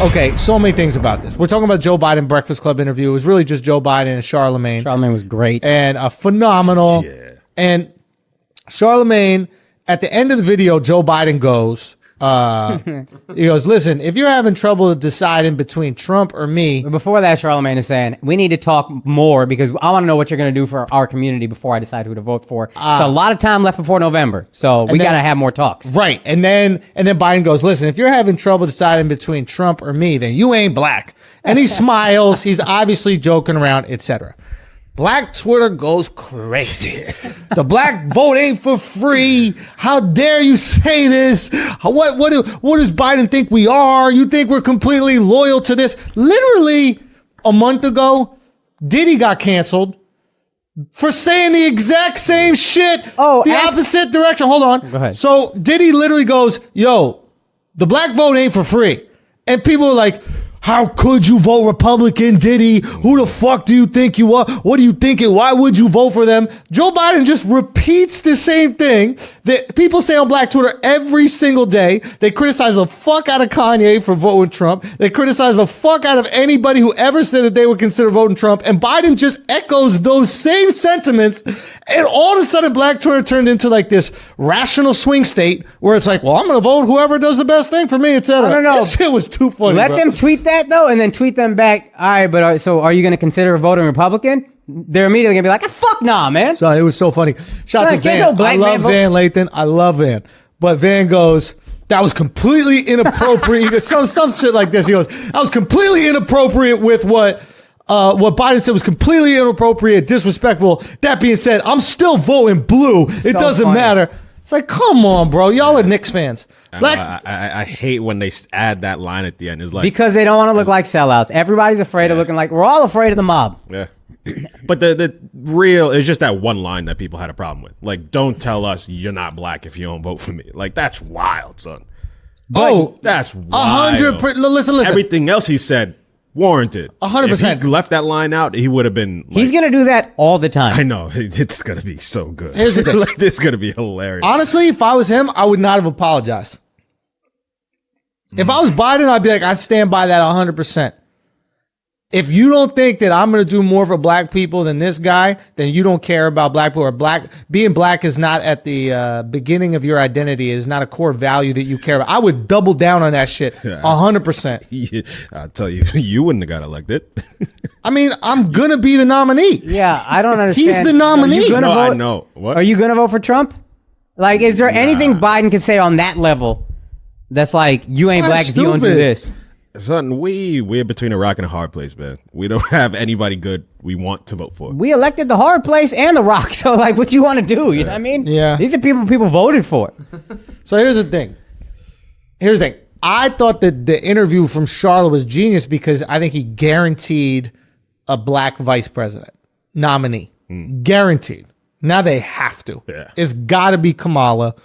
Okay, so many things about this. We're talking about Joe Biden Breakfast Club interview. It was really just Joe Biden and Charlemagne. Charlemagne was great. And phenomenal. Yeah. And Charlemagne, at the end of the video, Joe Biden goes, he goes, listen, if you're having trouble deciding between Trump or me. But before that, Charlemagne is saying, we need to talk more because I want to know what you're going to do for our community before I decide who to vote for. So a lot of time left before November. So we got to have more talks. Right. And then Biden goes, listen, if you're having trouble deciding between Trump or me, then you ain't black. And he smiles. He's obviously joking around, etc. Black Twitter goes crazy. The black vote ain't for free. How dare you say this? What does Biden think we are? You think we're completely loyal to this? Literally a month ago, Diddy got canceled for saying the exact same shit. Oh, the opposite direction. Hold on. Go ahead. So Diddy literally goes, yo, the black vote ain't for free. And people are like, how could you vote Republican, Diddy? Who the fuck do you think you are? What are you thinking? Why would you vote for them? Joe Biden just repeats the same thing that people say on Black Twitter every single day. They criticize the fuck out of Kanye for voting Trump. They criticize the fuck out of anybody who ever said that they would consider voting Trump. And Biden just echoes those same sentiments. And all of a sudden, Black Twitter turned into like this rational swing state where it's like, well, I'm going to vote whoever does the best thing for me, etc. I don't know. This shit was too funny. Let them tweet that though, and then tweet them back. All right, but so are you going to consider voting Republican? They're immediately going to be like, fuck nah, man. So it was so funny. Shout out to Van. I love Van Lathan. I love Van. But Van goes, that was completely inappropriate. some shit like this. He goes, that was completely inappropriate with what Biden said was completely inappropriate, disrespectful. That being said, I'm still voting blue. It doesn't matter. It's like, come on, bro. Y'all are Knicks fans. I hate when they add that line at the end. It's like, because they don't want to look like sellouts. Everybody's afraid of looking like, we're all afraid of the mob. Yeah. But the real, it's just that one line that people had a problem with. Like, don't tell us you're not black if you don't vote for me. Like, that's wild, son. That's wild. 100%. Listen. Everything else he said, warranted. 100%. If he left that line out, he would have been like, he's going to do that all the time. I know. It's going to be so good. Here's the thing. Like, this is going to be hilarious. Honestly, if I was him, I would not have apologized. If I was Biden, I'd be like, I stand by that 100%. If you don't think that I'm going to do more for black people than this guy, then you don't care about black people. Or being black is not at the beginning of your identity. It is not a core value that you care about. I would double down on that shit 100%. Yeah, I'll tell you, you wouldn't have got elected. I mean, I'm going to be the nominee. Yeah, I don't understand. He's the nominee. No, I know. What? Are you going to vote for Trump? Like, is there anything Biden could say on that level that's like, you ain't black if you don't do this? Son, we're between a rock and a hard place, man. We don't have anybody good we want to vote for. We elected the hard place and the rock. So, like, what do you want to do? You know what I mean? Yeah. These are people voted for. So here's the thing. I thought that the interview from Charlotte was genius because I think he guaranteed a black vice president nominee. Guaranteed. Now they have to. Yeah. It's got to be Kamala.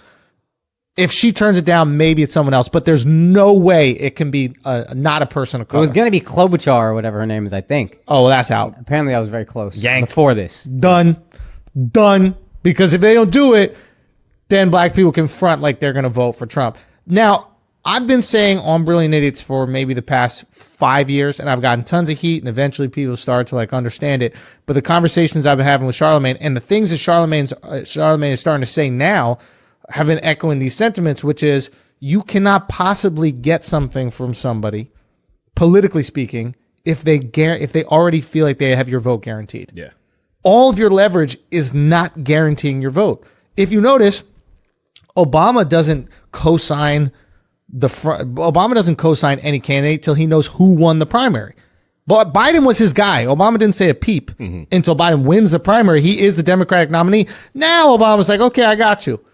If she turns it down, maybe it's someone else, but there's no way it can be not a person of color. It was going to be Klobuchar or whatever her name is, I think. Oh, well, that's out. Apparently, I was very close. Yanked. Before this. Done. Because if they don't do it, then black people can front like they're going to vote for Trump. Now, I've been saying on Brilliant Idiots for maybe the past 5 years, and I've gotten tons of heat, and eventually people start to like understand it. But the conversations I've been having with Charlemagne and the things that Charlemagne is starting to say now have been echoing these sentiments, which is you cannot possibly get something from somebody, politically speaking, if they already feel like they have your vote guaranteed. Yeah. All of your leverage is not guaranteeing your vote. If you notice, Obama doesn't co-sign any candidate till he knows who won the primary. But Biden was his guy. Obama didn't say a peep until Biden wins the primary. He is the Democratic nominee. Now Obama's like, okay, I got you.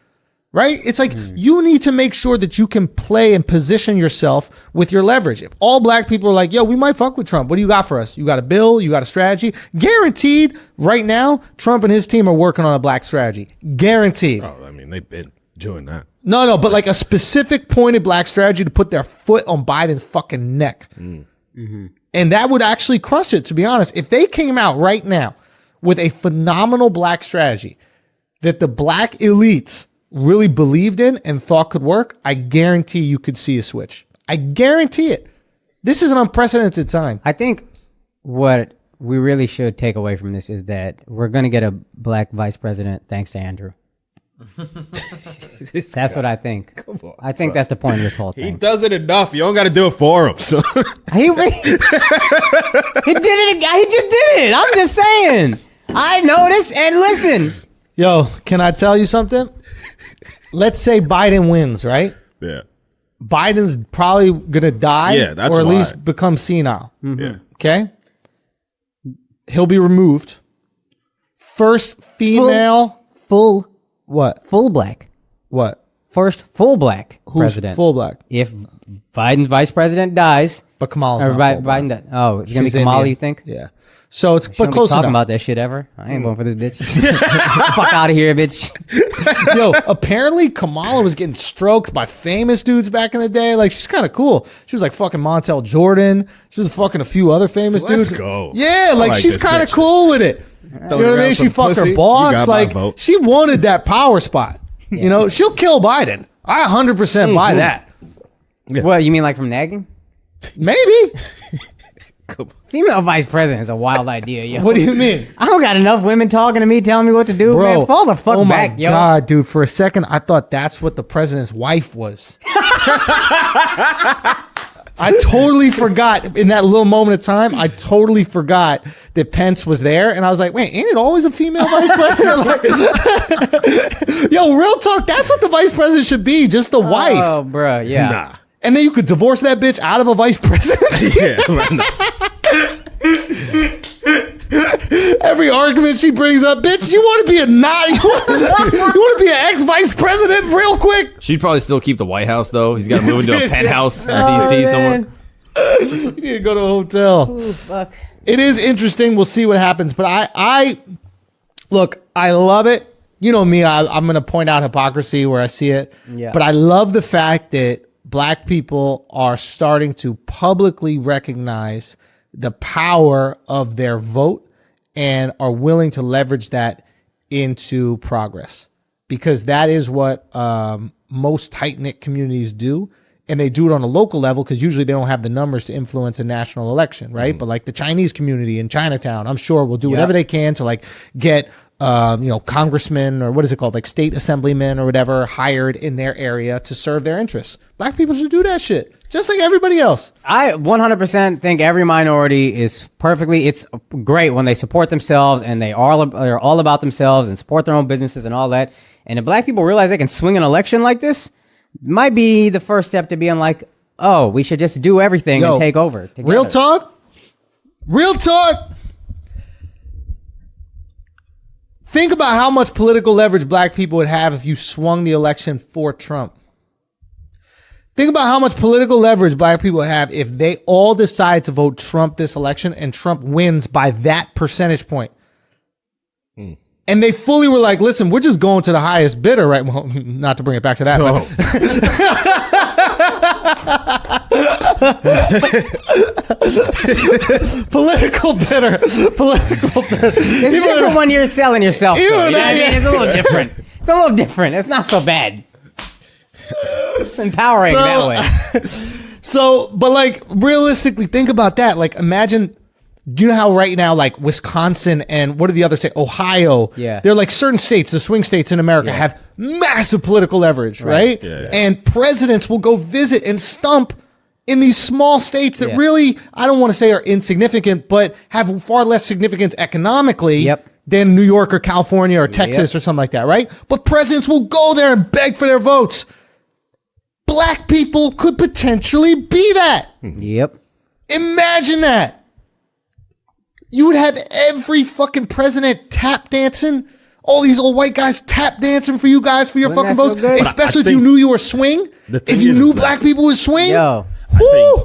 Right? It's like you need to make sure that you can play and position yourself with your leverage. If all black people are like, yo, we might fuck with Trump. What do you got for us? You got a bill? You got a strategy? Guaranteed right now, Trump and his team are working on a black strategy. Guaranteed. Oh, I mean, they've been doing that. No, but like a specific pointed black strategy to put their foot on Biden's fucking neck. And that would actually crush it, to be honest. If they came out right now with a phenomenal black strategy that the black elites really believed in and thought could work, I guarantee you could see a switch. I guarantee it. This is an unprecedented time. I think what we really should take away from this is that we're going to get a black vice president thanks to Andrew. That's what I think. I think that's the point of this whole thing. He does it enough. You don't got to do it for him. So. He did it. He just did it. I'm just saying. I noticed and listen. Yo, can I tell you something? Let's say Biden wins, right? Yeah. Biden's probably going to die that's or at why. least become senile. Yeah. Okay? He'll be removed. First female. Full black. What? First full black president. Full black. If Biden's vice president dies. But Kamala's Or not full black. Biden dies. Oh, it's going to She's be Kamala, Indian. you think? Yeah. So it's She but don't be close talking enough. about that shit ever. I ain't going for this bitch. Fuck out of here, bitch. Yo, apparently Kamala was getting stroked by famous dudes back in the day. Like, she's kind of cool. She was like fucking Montel Jordan. She was fucking a few other famous Let's dudes. go. Yeah, I like like she's this kind of bitch. cool with it. You know what I mean? She fucked her boss. Like, she wanted that power spot. You know, she'll kill Biden. I 100% buy that. What, you mean like from nagging? Maybe. Female vice president is a wild idea, yo. What do you mean? I don't got enough women talking to me, telling me what to do, Bro, man. Fall the fuck oh back, my yo. God, dude. For a second, I thought that's what the president's wife was. I totally forgot in that little moment of time. I totally forgot that Pence was there, and I was like, "Wait, ain't it always a female vice president?" Like, yo, real talk. That's what the vice president should be, just the wife. Oh, bro, yeah. Nah. And then you could divorce that bitch out of a vice president. Yeah. Every argument she brings up, bitch, you want to be a not? You want to be an ex-vice president real quick? She'd probably still keep the White House though. He's got to move into a penthouse in DC somewhere. You need to go to a hotel. Ooh, fuck. It is interesting. We'll see what happens. But I look, I love it. You know me, I'm going to point out hypocrisy where I see it. Yeah. But I love the fact that black people are starting to publicly recognize the power of their vote and are willing to leverage that into progress, because that is what most tight-knit communities do. And they do it on a local level because usually they don't have the numbers to influence a national election, right? But like the Chinese community in Chinatown, I'm sure will do whatever they can to like get congressmen or what is it called, like state assemblymen or whatever, hired in their area to serve their interests. Black people should do that shit, just like everybody else. I 100% think every minority is perfectly, it's great when they support themselves and they're all about themselves and support their own businesses and all that. And if black people realize they can swing an election like this, might be the first step to being like, oh, we should just do everything and take over together. Real talk. Think about how much political leverage black people would have if you swung the election for Trump. Think about how much political leverage black people have if they all decide to vote Trump this election and Trump wins by that percentage point. And they fully were like, listen, we're just going to the highest bidder, right? Well, not to bring it back to that. But political bidder. It's different when you're selling yourself. Though, you know what I mean? It's a little different. It's a little different. It's not so bad. It's empowering that way. So, but like realistically, think about that. Like imagine, do you know how right now, like Wisconsin and what are the other states? Ohio. Yeah. They're like certain states, the swing states in America have massive political leverage, right? Yeah. And presidents will go visit and stump in these small states that really, I don't want to say are insignificant, but have far less significance economically than New York or California or Texas or something like that, right? But presidents will go there and beg for their votes. Black people could potentially be that. Yep. Imagine that. You would have every fucking president tap dancing. All these old white guys tap dancing for you guys for your Wouldn't fucking that votes. feel good? Especially if I you think knew you were swing. If you knew black people would swing. Yo.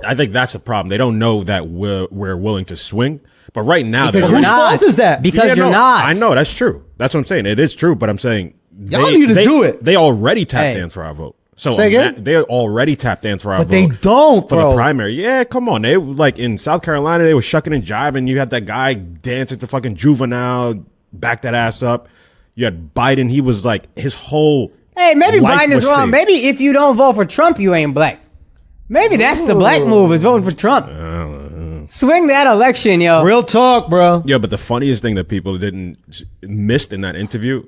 I think that's a problem. They don't know that we're willing to swing. But right now, Because Whose you're not. fault is that? Because you're not. I know that's true. That's what I'm saying. It is true. But I'm saying Y'all need to do it. They already tap dance for our vote. So Say again? they already tap dance for our vote. But they don't, for bro. the primary. Yeah, come on. They like in South Carolina, they were shucking and jiving. You had that guy dancing to fucking Juvenile, back that ass up. You had Biden. He was like his whole. Hey, maybe life Biden is was wrong. saved. Maybe if you don't vote for Trump, you ain't black. Maybe that's the black move, is voting for Trump. Swing that election, yo. Real talk, bro. Yeah, but the funniest thing that people missed in that interview,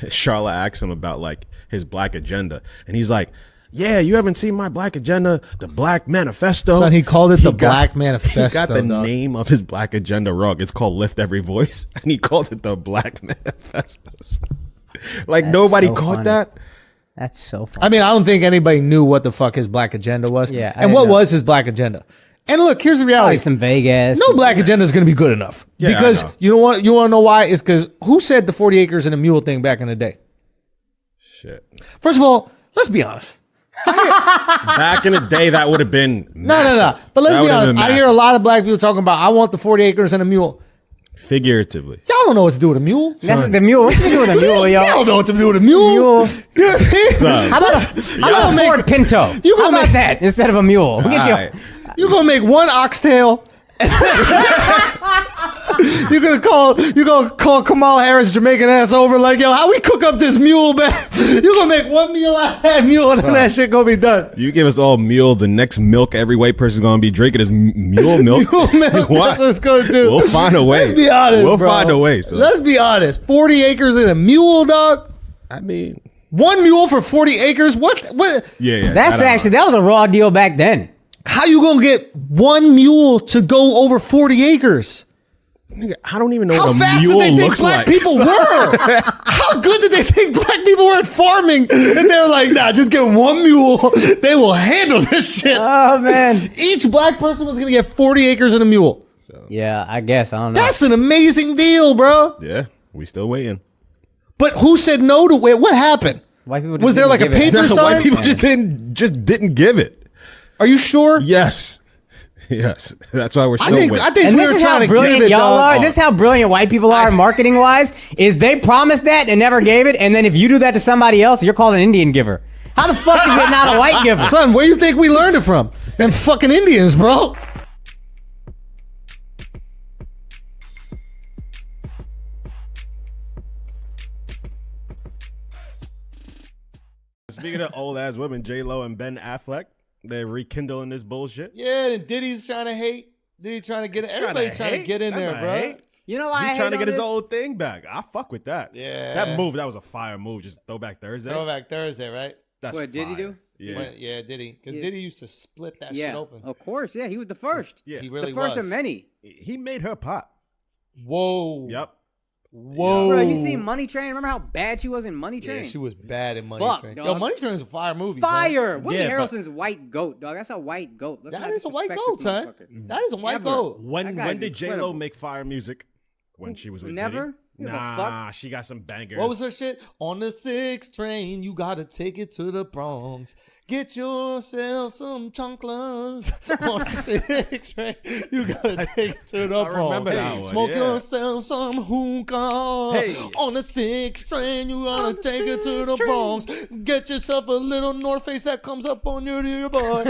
Charlotte asked him about like his black agenda, and he's like, "Yeah, you haven't seen my black agenda, the Black Manifesto." Son, he called it the Black Manifesto. He got the dog. name of his black agenda wrong. It's called Lift Every Voice, and he called it the Black Manifesto. Like That's nobody so caught funny. that. That's so funny. I mean, I don't think anybody knew what the fuck his black agenda was. Yeah, I and what didn't know. was his black agenda? And look, here's the reality. Like some vague ass. No black agenda is going to be good enough. Yeah, because I know. you want to know why? It's because who said the 40 acres and a mule thing back in the day? Shit. First of all, let's be honest. Back in the day, that would have been No. massive. But let's That be would've honest. been I hear a lot of black people talking about, I want the 40 acres and a mule. figuratively. Y'all don't know what to do with a mule. That's the mule. What you do with a mule, yo? Y'all don't know what to do with a mule. Mule. You know what I mean? Son. How about a Ford Pinto? You How gonna about make- that instead of a mule? We'll get you. Alright. You're going to make one oxtail. You're gonna call Kamala Harris Jamaican ass over like, yo, how we cook up this mule, man? You're gonna make one meal out of that mule and then that shit gonna be done. You give us all mule, the next milk every white person's gonna be drinking is mule milk. Mule milk, What? that's what it's gonna do. We'll find a way. Let's be honest, We'll bro. find a way. So. Let's be honest. 40 acres and a mule, dog. I mean, One mule for 40 acres? What? yeah. That was a raw deal back then. How you gonna get one mule to go over 40 acres? Nigga, I don't even know How what a fast did mule they think looks black like. people were? How good did they think black people were at farming? And they're like, nah, just get one mule. They will handle this shit. Oh man. Each black person was gonna get 40 acres and a mule. Yeah, I guess I don't know. That's an amazing deal, bro. Yeah, we still waiting. But who said no to it? What happened? White people just Was there didn't like a give it. paper No, sign? white people just didn't give it. Are you sure? Yes. That's why we're still waiting. I think And we this were is how trying to brilliant give it, y'all dog. are. This is how brilliant white people are marketing wise. Is they promised that and never gave it, and then if you do that to somebody else, you're called an Indian giver. How the fuck is it not a white giver? Son, where you think we learned it from? Them fucking Indians, bro. Speaking of old ass women, J-Lo and Ben Affleck, they're rekindling this bullshit. Yeah, and Diddy's trying to hate. Diddy's trying to get it. Everybody's trying to get in there, bro. You know why I He's trying to hate get all his this? old thing back. I fuck with that. Yeah. That was a fire move. Just Throwback Thursday. Throwback Thursday, right? That's What did he fire. do? Yeah. Yeah, Diddy. Because Yeah. Diddy used to split that Yeah, shit open. of course. Yeah, he was the first. Yeah. He really the first was. of many. He made her pop. Whoa. Yep. Whoa. Bro, you seen Money Train? Remember how bad she was in Money Train? Yeah, she was bad in Money Fuck, Train. dog. Yo, Money Train is a fire movie. son. Fire. Woody Yeah, but- Harrelson's white goat, dog. That's a white goat. Let's That not is a white disrespect goat, this son. motherfucker. That is a white Never. goat. When That guy's did J-Lo incredible. make fire music? When she was with Never? Diddy? Give a Nah, fuck. she got some bangers. What was her shit? On the 6 train, you gotta take it to the Bronx. Get yourself some chunklers. On the 6 train, you gotta take it to the I Bronx. remember that one, Smoke yeah. yourself some hookah. Hey. On the 6 train, you gotta take it to the Bronx. Get yourself a little North Face that comes up on your dear boy.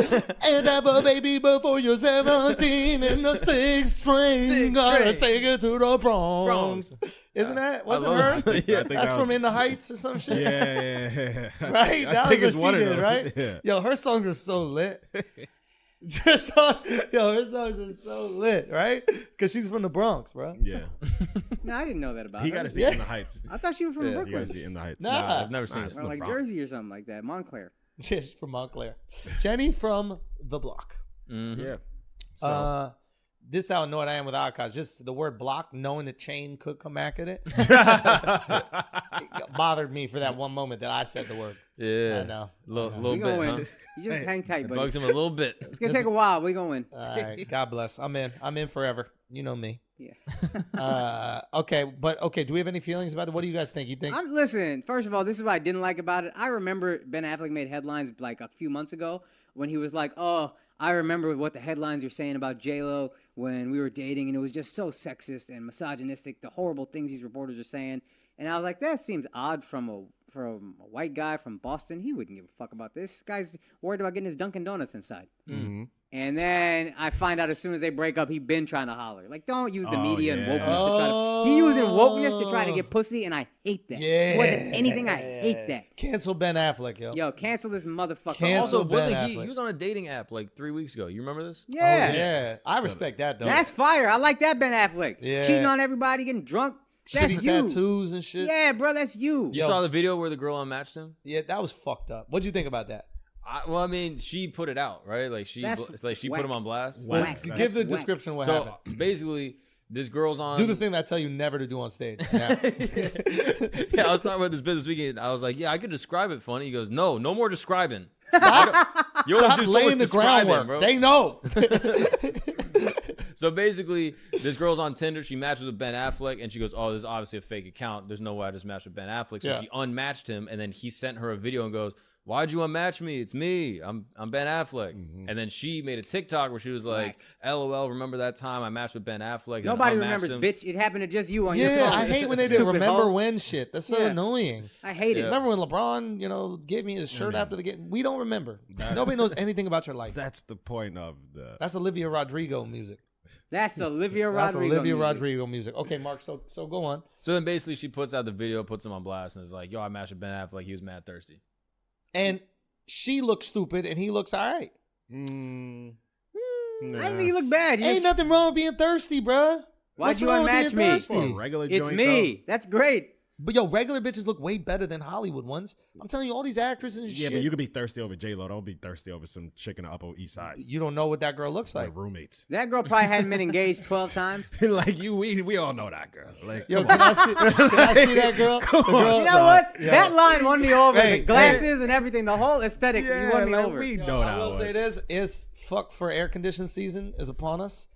And have a baby before you're 17. In the 6 train, you gotta take it to the Bronx. Isn't that? Was it her? Yeah, I think That's that from was- In the Heights or some shit. Yeah. Right? I That think was it's what one she of did, those. right? Yeah. Yo, her songs are so lit. her songs are so lit, right? Because she's from the Bronx, bro. Yeah. No, I didn't know that about He her. got to see Yeah. In the Heights. I thought she was from You got Brooklyn. to see In the Heights. Nah. I've never seen it. Or like Jersey or something like that. Montclair. Yeah, she's from Montclair. Jenny from the block. Yeah. This is how annoyed I am with Akaash. Just the word block, knowing the chain could come back at it. It bothered me for that one moment that I said the word. Yeah. I know. Little We bit, gonna huh? win. You just hang tight, It buddy. bugs him a little bit. It's gonna take a while. We gonna win. All right. God bless. I'm in. I'm in forever. You know me. Yeah. Okay. Do we have any feelings about it? What do you guys think? You think? Listen, first of all, this is what I didn't like about it. I remember Ben Affleck made headlines like a few months ago when he was like, "Oh, I remember what the headlines were saying about J-Lo when we were dating, and it was just so sexist and misogynistic, the horrible things these reporters are saying." And I was like, that seems odd from a white guy from Boston. He wouldn't give a fuck about this. This guy's worried about getting his Dunkin' Donuts inside. And then I find out as soon as they break up, he been trying to holler. Like, don't use the media and wokeness to try to. He using wokeness to try to get pussy, and I hate that. Yeah. More than anything, I hate that. Cancel Ben Affleck, yo. Yo, cancel this motherfucker. Cancel Also, Ben wasn't Affleck. he was on a dating app like 3 weeks ago. You remember this? Yeah. Oh, yeah. I respect that, though. That's fire. I like that Ben Affleck. Yeah. Cheating on everybody, getting drunk. That's shitty you. tattoos and shit. Yeah, bro, that's you. You saw the video where the girl unmatched him? Yeah, that was fucked up. What'd you think about that? Well, I mean, she put it out, right? Like she That's put whack. him on blast. Whack. Give the That's description of what So happened. basically, this girl's on. Do the thing that I tell you never to do on stage. Now. Yeah, I was talking about this business weekend. I was like, yeah, I could describe it funny. He goes, no more describing. You always Stop do so laying much the describing, groundwork. bro. They know. So basically, this girl's on Tinder. She matches with Ben Affleck, and she goes, "Oh, this is obviously a fake account. There's no way I just matched with Ben Affleck." So Yeah. she unmatched him, and then he sent her a video and goes, "Why'd you unmatch me? It's me. I'm Ben Affleck." Mm-hmm. And then she made a TikTok where she was like, "LOL, remember that time I matched with Ben Affleck?" and Nobody unmatched remembers, him." bitch. It happened to just you on your phone. Yeah, I hate when they didn't Stupid remember hoe. when shit. That's so Yeah. annoying. I hate it. Remember when LeBron, gave me his shirt after the game? We don't remember. Nobody knows anything about your life. That's the point of the. That's Olivia Rodrigo music. That's Olivia That's Rodrigo. Olivia music. Rodrigo music. Okay, Mark. So go on. So then basically, she puts out the video, puts him on blast, and is like, "Yo, I matched with Ben Affleck. He was mad thirsty." And she looks stupid, and he looks all right. I didn't think you look bad. You Ain't just, nothing wrong with being thirsty, bruh. why'd What's you wrong with unmatch being me? thirsty? For a regular It's joint, me. That's great. But yo, regular bitches look way better than Hollywood ones. I'm telling you, all these actresses and Yeah, shit. but you could be thirsty over J-Lo. Don't be thirsty over some chick in the Upper East Side. You don't know what that girl looks like. Like roommates. That girl probably hadn't been engaged 12 times. Like we all know that girl. Like, Yo, come on. can I see that girl? The girl You know what? Yeah. That line won me over. Hey, the glasses and everything, the whole aesthetic, you won me like, over. we Yo, know I that will one. say this: is fuck for air conditioned season is upon us,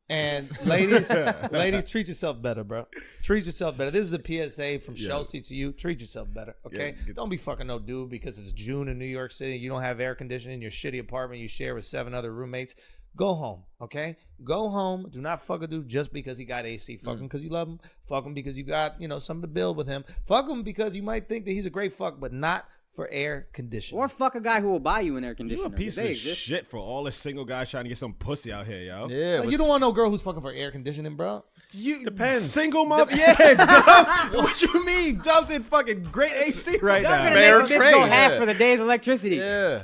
and ladies, ladies, treat yourself better, bro. Treat yourself better. This is a PSA from Chelsea to you. Treat yourself better, okay? Yeah. Don't be fucking no dude because it's June in New York City. You don't have air conditioning in your shitty apartment you share with 7 other roommates. Go home, okay? Go home. Do not fuck a dude just because he got AC. Fuck him because you love him. Fuck him because you got something to build with him. Fuck him because you might think that he's a great fuck, but not for air conditioning. Or fuck a guy who will buy you an air You conditioner. a piece They of exist. shit for all the single guys trying to get some pussy out here, yo. Yeah, You don't want no girl who's fucking for air conditioning, bro. You depends. Single mother, yeah. Dub, what you mean? Dub's in fucking great AC right Y'all now. gonna Fair make a bitch trade, go half yeah. for the day's electricity. Yeah.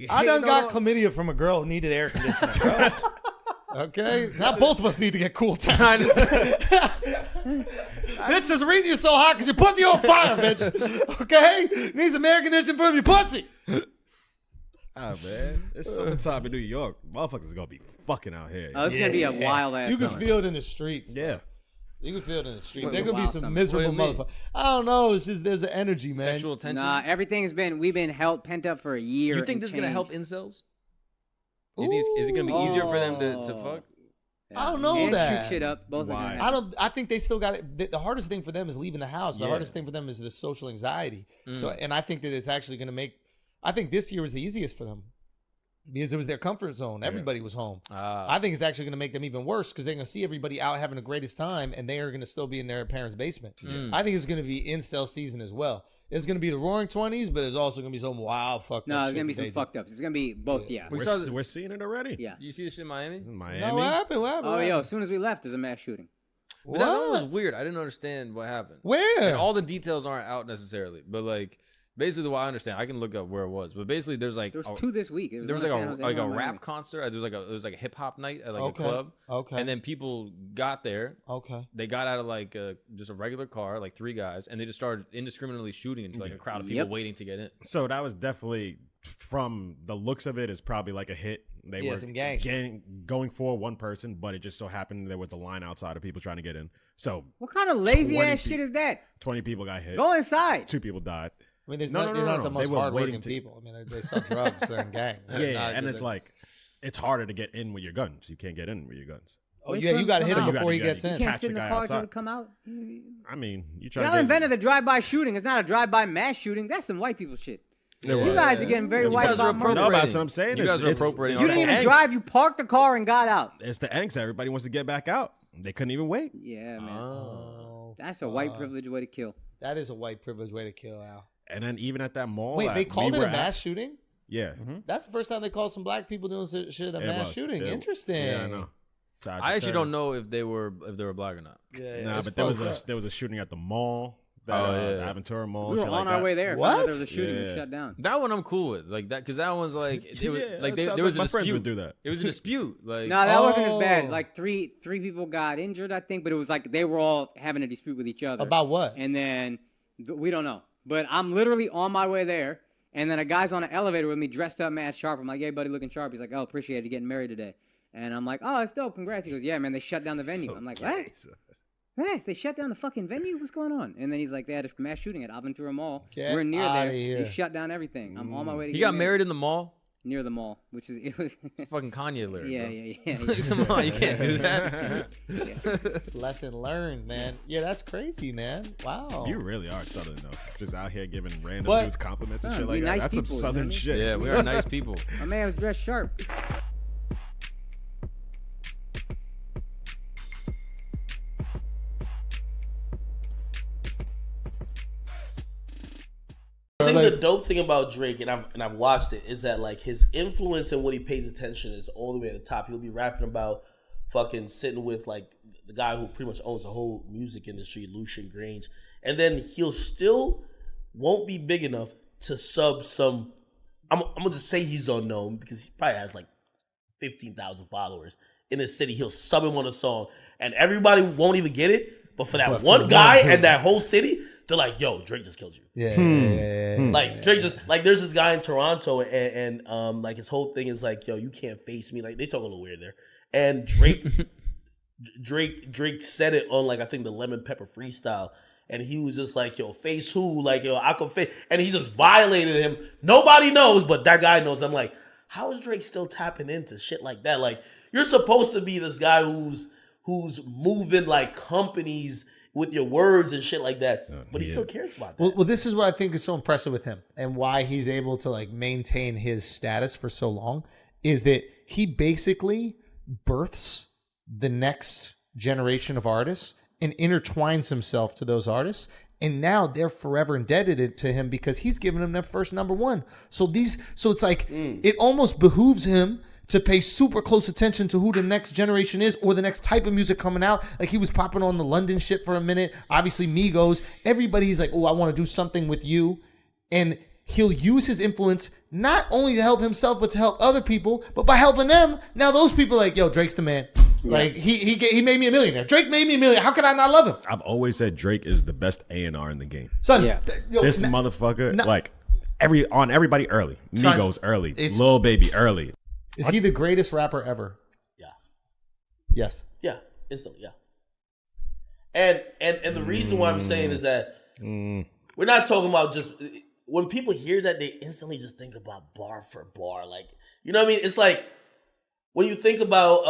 I done Hating got on- chlamydia from a girl who needed air conditioning, bro. Okay? Not both of us need to get cool time. Bitch, there's a reason you're so hot because your pussy on fire, bitch. Okay? Need some air conditioning from your pussy. Ah, man. It's summertime in New York. Motherfuckers are gonna be fucking out here. Oh, it's gonna be a wild ass. You can summer. feel it in the streets. Bro. Yeah. You can feel it in the streets. It's There gonna could be be a some wild summer. miserable What do you mean? motherfucker. I don't know. It's just there's an energy, man. Sexual tension. Nah, we've been held pent up for a year. You think and this is gonna change. help incels? You think is it gonna be easier for them to fuck? I don't know and that. shoot shit up. Both Why? of them. I think they still got it. The hardest thing for them is leaving the house. The Yeah. hardest thing for them is the social anxiety. So, and I think that it's actually going to make. I think this year was the easiest for them because it was their comfort zone. Everybody was home. I think it's actually going to make them even worse because they're going to see everybody out having the greatest time, and they are going to still be in their parents' basement. I think it's going to be incel season as well. It's going to be the Roaring '20s, but there's also going to be some wild fucked No, up. there's shit gonna be that some they do. fucked ups. It's gonna be both. Yeah. We're seeing it already. Yeah. You see this shit in Miami? In No, Miami. what happened? What happened? Oh, What yo! happened? As soon as we left, there's a mass shooting. But that one was What? weird. I didn't understand what happened. Where? And all the details aren't out necessarily, but like basically the way I understand, I can look up where it was. But basically, there's like There was 2 this week. there was one in like San Jose, a one in Miami. rap concert. There was like a hip hop night at like Okay. a club. Okay. And then people got there. Okay. They got out of like just a regular car, like 3 guys, and they just started indiscriminately shooting into like a crowd of people Yep. waiting to get in. So that was definitely, from the looks of it, is probably like a hit. They Yeah, were some gang going for one person, but it just so happened there was a line outside of people trying to get in. So What kind of lazy 20 ass shit is that? 20 people got hit. Go inside. 2 people died. I mean, there's No, not, no, they're no, not no. the They most were hardworking waiting to- people. I mean, they sell drugs. They're in gangs. They're Yeah, not- and it's they're- like, it's harder to get in with your guns. You can't get in with your guns. Oh Wait yeah, for you him got to to hit come him out. before he You gotta- gets you in. You can't catch sit in the the guy car until outside. they come out. I mean, you try Y'all to invented the drive-by shooting. It's not a drive-by mass shooting. That's some white people shit. You guys are getting very You white guys are about murder. No, but that's what I'm saying. You It's- guys are it's- appropriating it's You all the didn't that. even angst. drive. You parked the car and got out. It's the angst. Everybody wants to get back out. They couldn't even wait. Yeah, man. Oh, That's a white privilege way to kill. that is a white privilege way to kill Al. And then even at that mall, Wait, they that called we it were a at- mass shooting? Yeah. That's the first time they called some black people doing shit a It mass was. shooting. Yeah. Interesting. Yeah, I know. I actually don't know if they were black or not. Yeah, Nah, it's but there was fucked up. a shooting at the mall. The Aventura Mall. We were shit on like our that. way there. What? Found out there was a shooting and Yeah. shut down. That one I'm cool with, like that, because that one's like it was Yeah, like that sounds there was like a my friends dispute. would do that. It was a dispute. Like No, that wasn't as bad. Oh. Like three people got injured, I think, but it was like they were all having a dispute with each other. About what? And then we don't know. But I'm literally on my way there, and then a guy's on an elevator with me dressed up mad sharp. I'm like, "Hey, buddy, looking sharp." He's like, "Oh, appreciate it. You're getting married today." And I'm like, "Oh, that's dope. Congrats." He goes, "Yeah, man, they shut down the venue." I'm like, "What? What? They shut down the fucking venue? What's going on?" And then he's like, "They had a mass shooting at Aventura Mall. Get We're near outta there. here. They shut down everything. I'm on my way to he get got married in the mall. near the mall, which is it was." Fucking Kanye lyric. Yeah, bro. yeah. Come on, you can't do that. Lesson learned, man. Yeah, that's crazy, man. Wow. You really are Southern though. Just out here giving random But- dudes compliments and Nah, shit we like that. nice That's some people, you know Southern what I mean? shit. Yeah, we are nice people. My man was dressed sharp. I think the dope thing about Drake, and I've watched it, is that like his influence and what he pays attention is all the way at the top. He'll be rapping about fucking sitting with like the guy who pretty much owns the whole music industry, Lucian Grange, and then he'll still won't be big enough to sub some. I'm gonna just say he's unknown because he probably has like 15,000 followers in his city. He'll sub him on a song, and everybody won't even get it. But for that But for one guy one, and that whole city, they're like, "Yo, Drake just killed you." Yeah. Like Drake just like there's this guy in Toronto and like his whole thing is like, yo, you can't face me. Like they talk a little weird there. And Drake said it on like I think the Lemon Pepper freestyle. And he was just like, yo, face who? Like, yo, I can face, and he just violated him. Nobody knows, but that guy knows. I'm like, how is Drake still tapping into shit like that? Like, you're supposed to be this guy who's moving like companies with your words and shit like that, but he still cares about that. Well, this is what I think is so impressive with him and why he's able to like maintain his status for so long is that he basically births the next generation of artists and intertwines himself to those artists. And now they're forever indebted to him because he's given them their first number one. So it's like it almost behooves him to pay super close attention to who the next generation is or the next type of music coming out. Like he was popping on the London shit for a minute. Obviously Migos. Everybody's like, oh, I want to do something with you. And he'll use his influence not only to help himself, but to help other people. But by helping them, now those people are like, yo, Drake's the man. Like he made me a millionaire. Drake made me a millionaire. How could I not love him? I've always said Drake is the best A&R in the game. Son, Yeah. This motherfucker, like everybody early. Son, Migos early. it's- Lil Baby early. is he the greatest rapper ever? Yeah. Yes. Yeah, instantly, yeah. And the reason why I'm saying is that we're not talking about just when people hear that they instantly just think about bar for bar, like you know what I mean? It's like when you think about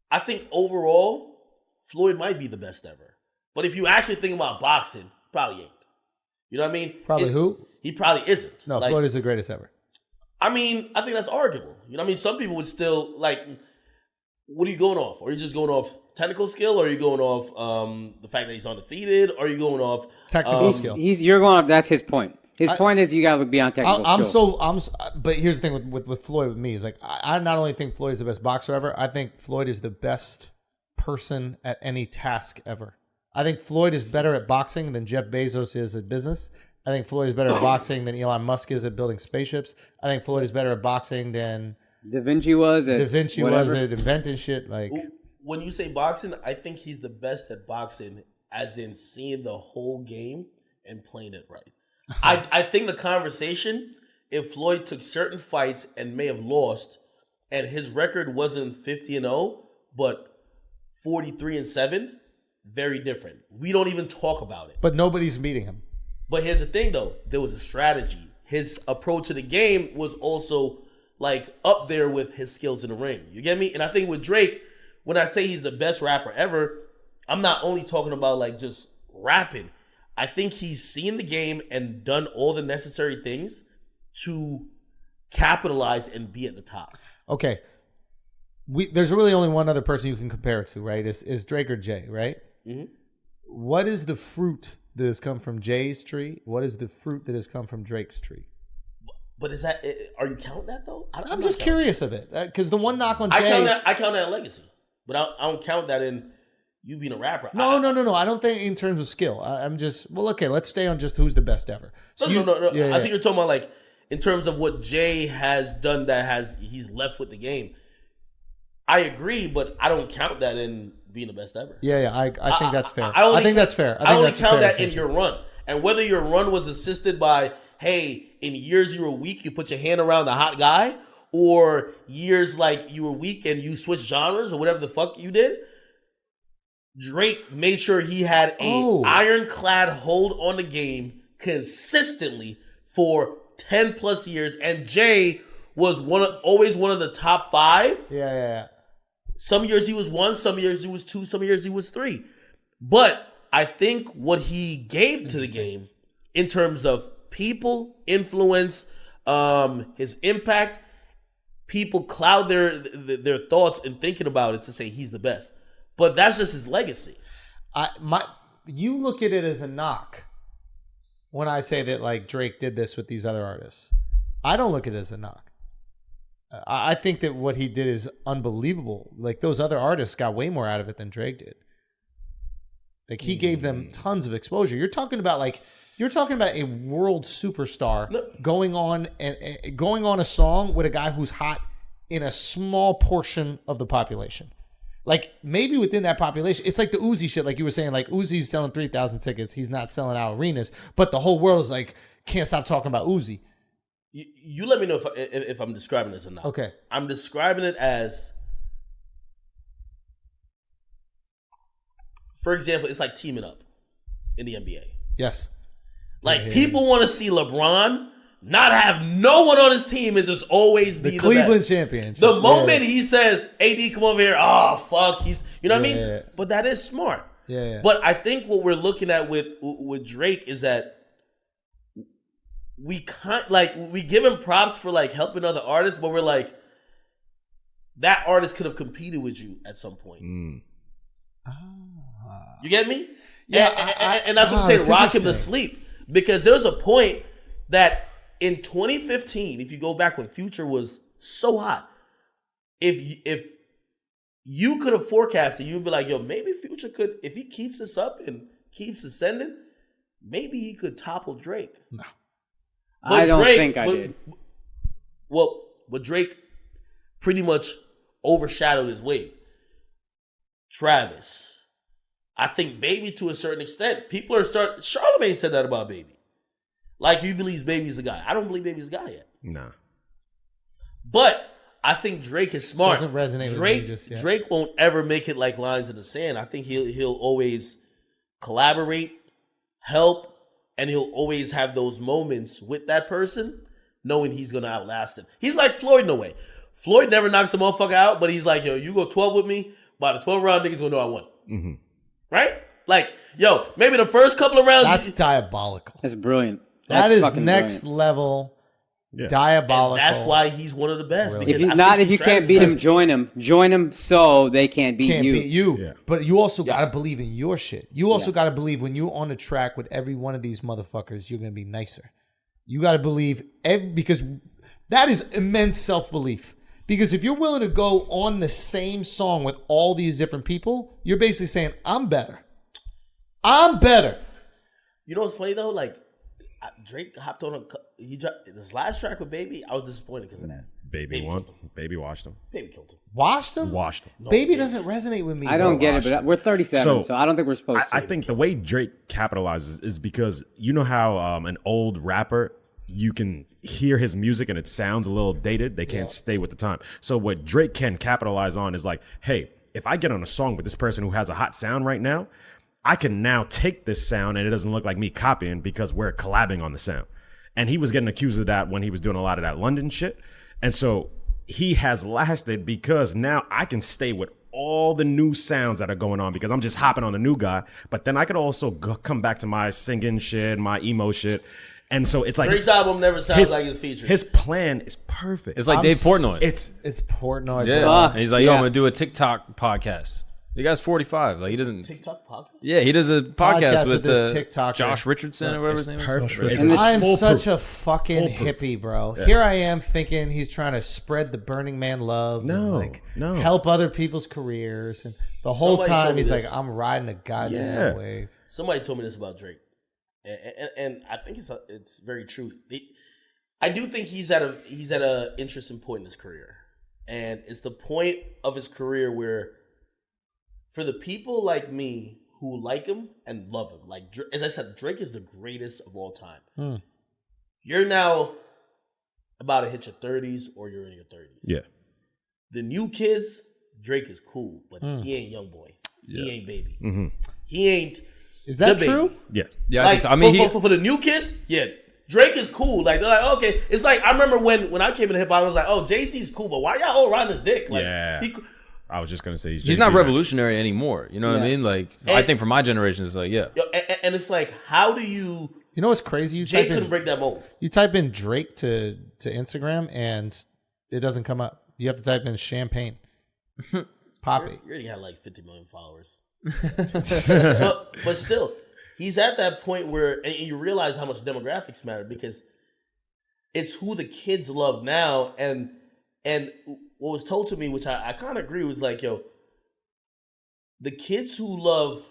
I think overall Floyd might be the best ever, but if you actually think about boxing, probably ain't. You know what I mean? Probably who? He probably isn't. No, Like, Floyd is the greatest ever. I mean, I think that's arguable. You know what I mean? Some people would still, like, what are you going off? Are you just going off technical skill? Or are you going off the fact that he's undefeated? Or are you going off... Technical skill. You're going up. That's his point. His point is you got to be on technical skill. But here's the thing with Floyd with me is like I not only think Floyd is the best boxer ever, I think Floyd is the best person at any task ever. I think Floyd is better at boxing than Jeff Bezos is at business. I think Floyd is better at boxing than Elon Musk is at building spaceships. I think Floyd is better at boxing than Da Vinci was at inventing shit. Like When you say boxing, I think he's the best at boxing as in seeing the whole game and playing it right. I think the conversation, if Floyd took certain fights and may have lost, and his record wasn't 50-0, but 43-7, very different. We don't even talk about it. but nobody's beating him. But here's the thing, though. There was a strategy. His approach to the game was also, like, up there with his skills in the ring. You get me? And I think with Drake, when I say he's the best rapper ever, I'm not only talking about, like, just rapping. I think he's seen the game and done all the necessary things to capitalize and be at the top. Okay. There's really only one other person you can compare it to, right? Is Drake or Jay, right? Mm-hmm. What is the fruit that has come from Jay's tree? What is the fruit that has come from Drake's tree? But is that? Are you counting that though? I'm just curious of it because the one knock on Jay. I count that in legacy, but I don't count that in you being a rapper. No. I don't think in terms of skill. I'm just okay. Let's stay on just who's the best ever. So No. I think you're talking about like in terms of what Jay has done he's left with the game. I agree, but I don't count that in being the best ever. Yeah. I think that's fair. I think that's fair. I only count that in your run, and whether your run was assisted by, hey, in years you were weak, you put your hand around the hot guy, or years like you were weak and you switched genres or whatever the fuck you did. Drake made sure he had a ironclad hold on the game consistently for 10 plus years, and Jay was always one of the top 5. Yeah. Some years he was 1, some years he was 2, some years he was 3. But I think what he gave to the game in terms of people, influence, his impact, people cloud their thoughts and thinking about it to say he's the best. But that's just his legacy. You look at it as a knock when I say that like Drake did this with these other artists. I don't look at it as a knock. I think that what he did is unbelievable. Like those other artists got way more out of it than Drake did. Like he gave them tons of exposure. You're talking about a world superstar going on a song with a guy who's hot in a small portion of the population. Like maybe within that population, it's like the Uzi shit. Like you were saying, like Uzi's selling 3,000 tickets. He's not selling out arenas, but the whole world is like, can't stop talking about Uzi. You let me know if I'm describing this or not. Okay. I'm describing it as, for example, it's like teaming up in the NBA. Yes. Like people want to see LeBron not have no one on his team and just always be the Cleveland best. champion. The moment he says, AD, come over here, oh, fuck, you know what I mean? Yeah. But that is smart. Yeah. But I think what we're looking at with Drake is that we give him props for like helping other artists, but we're like, that artist could have competed with you at some point. You get me? Yeah, and that's what I'm saying, rock him to sleep. Because there's a point that in 2015, if you go back when Future was so hot, if you could have forecasted, you'd be like, yo, maybe Future could, if he keeps this up and keeps ascending, maybe he could topple Drake. No. I don't think I did. Well, but Drake pretty much overshadowed his wave. Travis. I think Baby to a certain extent. People are Charlamagne said that about Baby. Like he believes Baby's the guy. I don't believe Baby's the guy yet. Nah. But I think Drake is smart. Doesn't resonate with Drake, me just yet. Drake won't ever make it like lines in the sand. I think he'll always collaborate, help, and he'll always have those moments with that person, knowing he's gonna outlast him. He's like Floyd in a way. Floyd never knocks a motherfucker out, but he's like, yo, you go 12 with me, by the 12 round, niggas gonna know I won. Mm-hmm. Right? Like, yo, maybe the first couple of rounds. That's diabolical. That's brilliant. That is fucking next brilliant. level Yeah. diabolical. And that's why he's one of the best. Really? Because If you can't beat him, join him. Join him so they can't beat Can't you. beat you. Yeah. But you also got to believe in your shit. You also got to believe when you're on the track with every one of these motherfuckers, you're going to be nicer. You got to believe because that is immense self-belief. Because if you're willing to go on the same song with all these different people, you're basically saying, I'm better. I'm better. You know what's funny though? Like Drake hopped on this last track with Baby. I was disappointed because of that. Baby washed him. Baby killed him. Washed him? Washed him. No, Baby doesn't resonate with me. I don't bro. get it, but we're 37, so I don't think we're supposed to. I think the way Drake capitalizes is because you know how an old rapper, you can hear his music and it sounds a little dated. They can't stay with the time. So what Drake can capitalize on is like, hey, if I get on a song with this person who has a hot sound right now, I can now take this sound and it doesn't look like me copying because we're collabing on the sound. And he was getting accused of that when he was doing a lot of that London shit. And so he has lasted because now I can stay with all the new sounds that are going on because I'm just hopping on the new guy. But then I could also come back to my singing shit, my emo shit. And so it's like Drake's album never sounds like his features. His plan is perfect. It's like Dave Portnoy. It's Portnoy. Yeah. bro. And he's like, yo, I'm going to do a TikTok podcast. The guy's 45. Like he doesn't. TikTok podcast. Yeah, he does a podcast with this TikToker. Josh Richardson or whatever his name is. perfect. And I'm Full such proof. a fucking Full proof. hippie, bro. Here I am thinking he's trying to spread the Burning Man love. No, and no. help other people's careers. And the whole Somebody told time me he's this. like, I'm riding a goddamn Yeah. wave. Somebody told me this about Drake, and I think it's very true. I do think he's at a interesting point in his career, and it's the point of his career where, for the people like me who like him and love him, like as I said, Drake is the greatest of all time. You're now about to hit your 30s, or you're in your 30s. Yeah. The new kids, Drake is cool, but he ain't young boy. He ain't baby. Mm-hmm. He ain't. Is that the baby. true? Yeah. Yeah, I Like, think so. I mean, for the new kids, yeah, Drake is cool. Like they're like, okay, it's like I remember when I came into hip hop, I was like, oh, JC's cool, but why y'all all riding his dick? Like, Yeah. I was just gonna say he's not Jay-Z, revolutionary anymore. You know what I mean? Like, I think for my generation, it's like, yeah. and it's like, how do you? You know what's crazy? Jay couldn't break that mold. You type in Drake to Instagram and it doesn't come up. You have to type in champagne. Poppy. You already had like 50 million followers, but still, he's at that point where, and you realize how much demographics matter because it's who the kids love now, and what was told to me, which I kind of agree, was like, yo, the kids who love,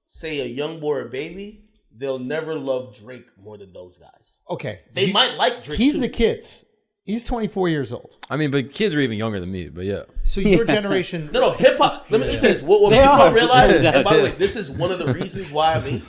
say, a young boy or baby, they'll never love Drake more than those guys. Okay. They might like Drake. He's too. the kids. He's 24 years old. I mean, but kids are even younger than me. But yeah, So your generation. No, hip hop. Let me tell you this. What people don't realize, and by the way, this is one of the reasons why I mean,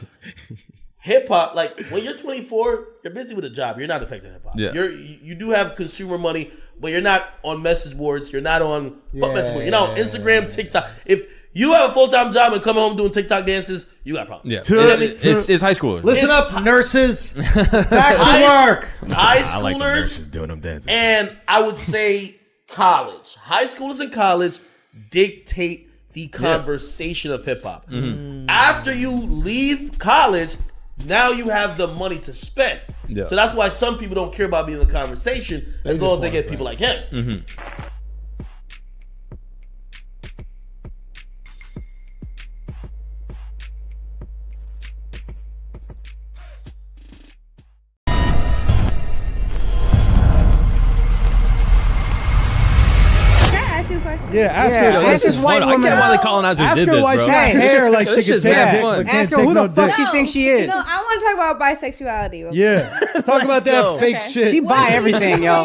hip hop. Like when you're 24, you're busy with a job. You're not affecting hip hop. Yeah. You do have consumer money, but you're not on message boards. You're not on message boards. You're not on Instagram, TikTok. If you have a full-time job and come home doing TikTok dances, you got problems. yeah. You know what I mean? It's high schoolers. Listen up, nurses. Back to work. High I like the schoolers nurses doing them dances. and I would say college. High schoolers and college dictate the conversation of hip hop. After you leave college, now you have the money to spend. Yeah. So that's why some people don't care about being in a conversation as long as they get people like him. Can I ask you a question? Yeah, ask Yeah, her. ask This this is white I woman. get why the colonizers Ask did her this, why bro. she got Hey, hair like she this could shit's take mad dick, fun. but Ask can't her take who no the fuck dick. she thinks she is. No, I want to talk about bisexuality. real quick. Yeah, talk about that go. fake Okay. shit. She buy everything, yo.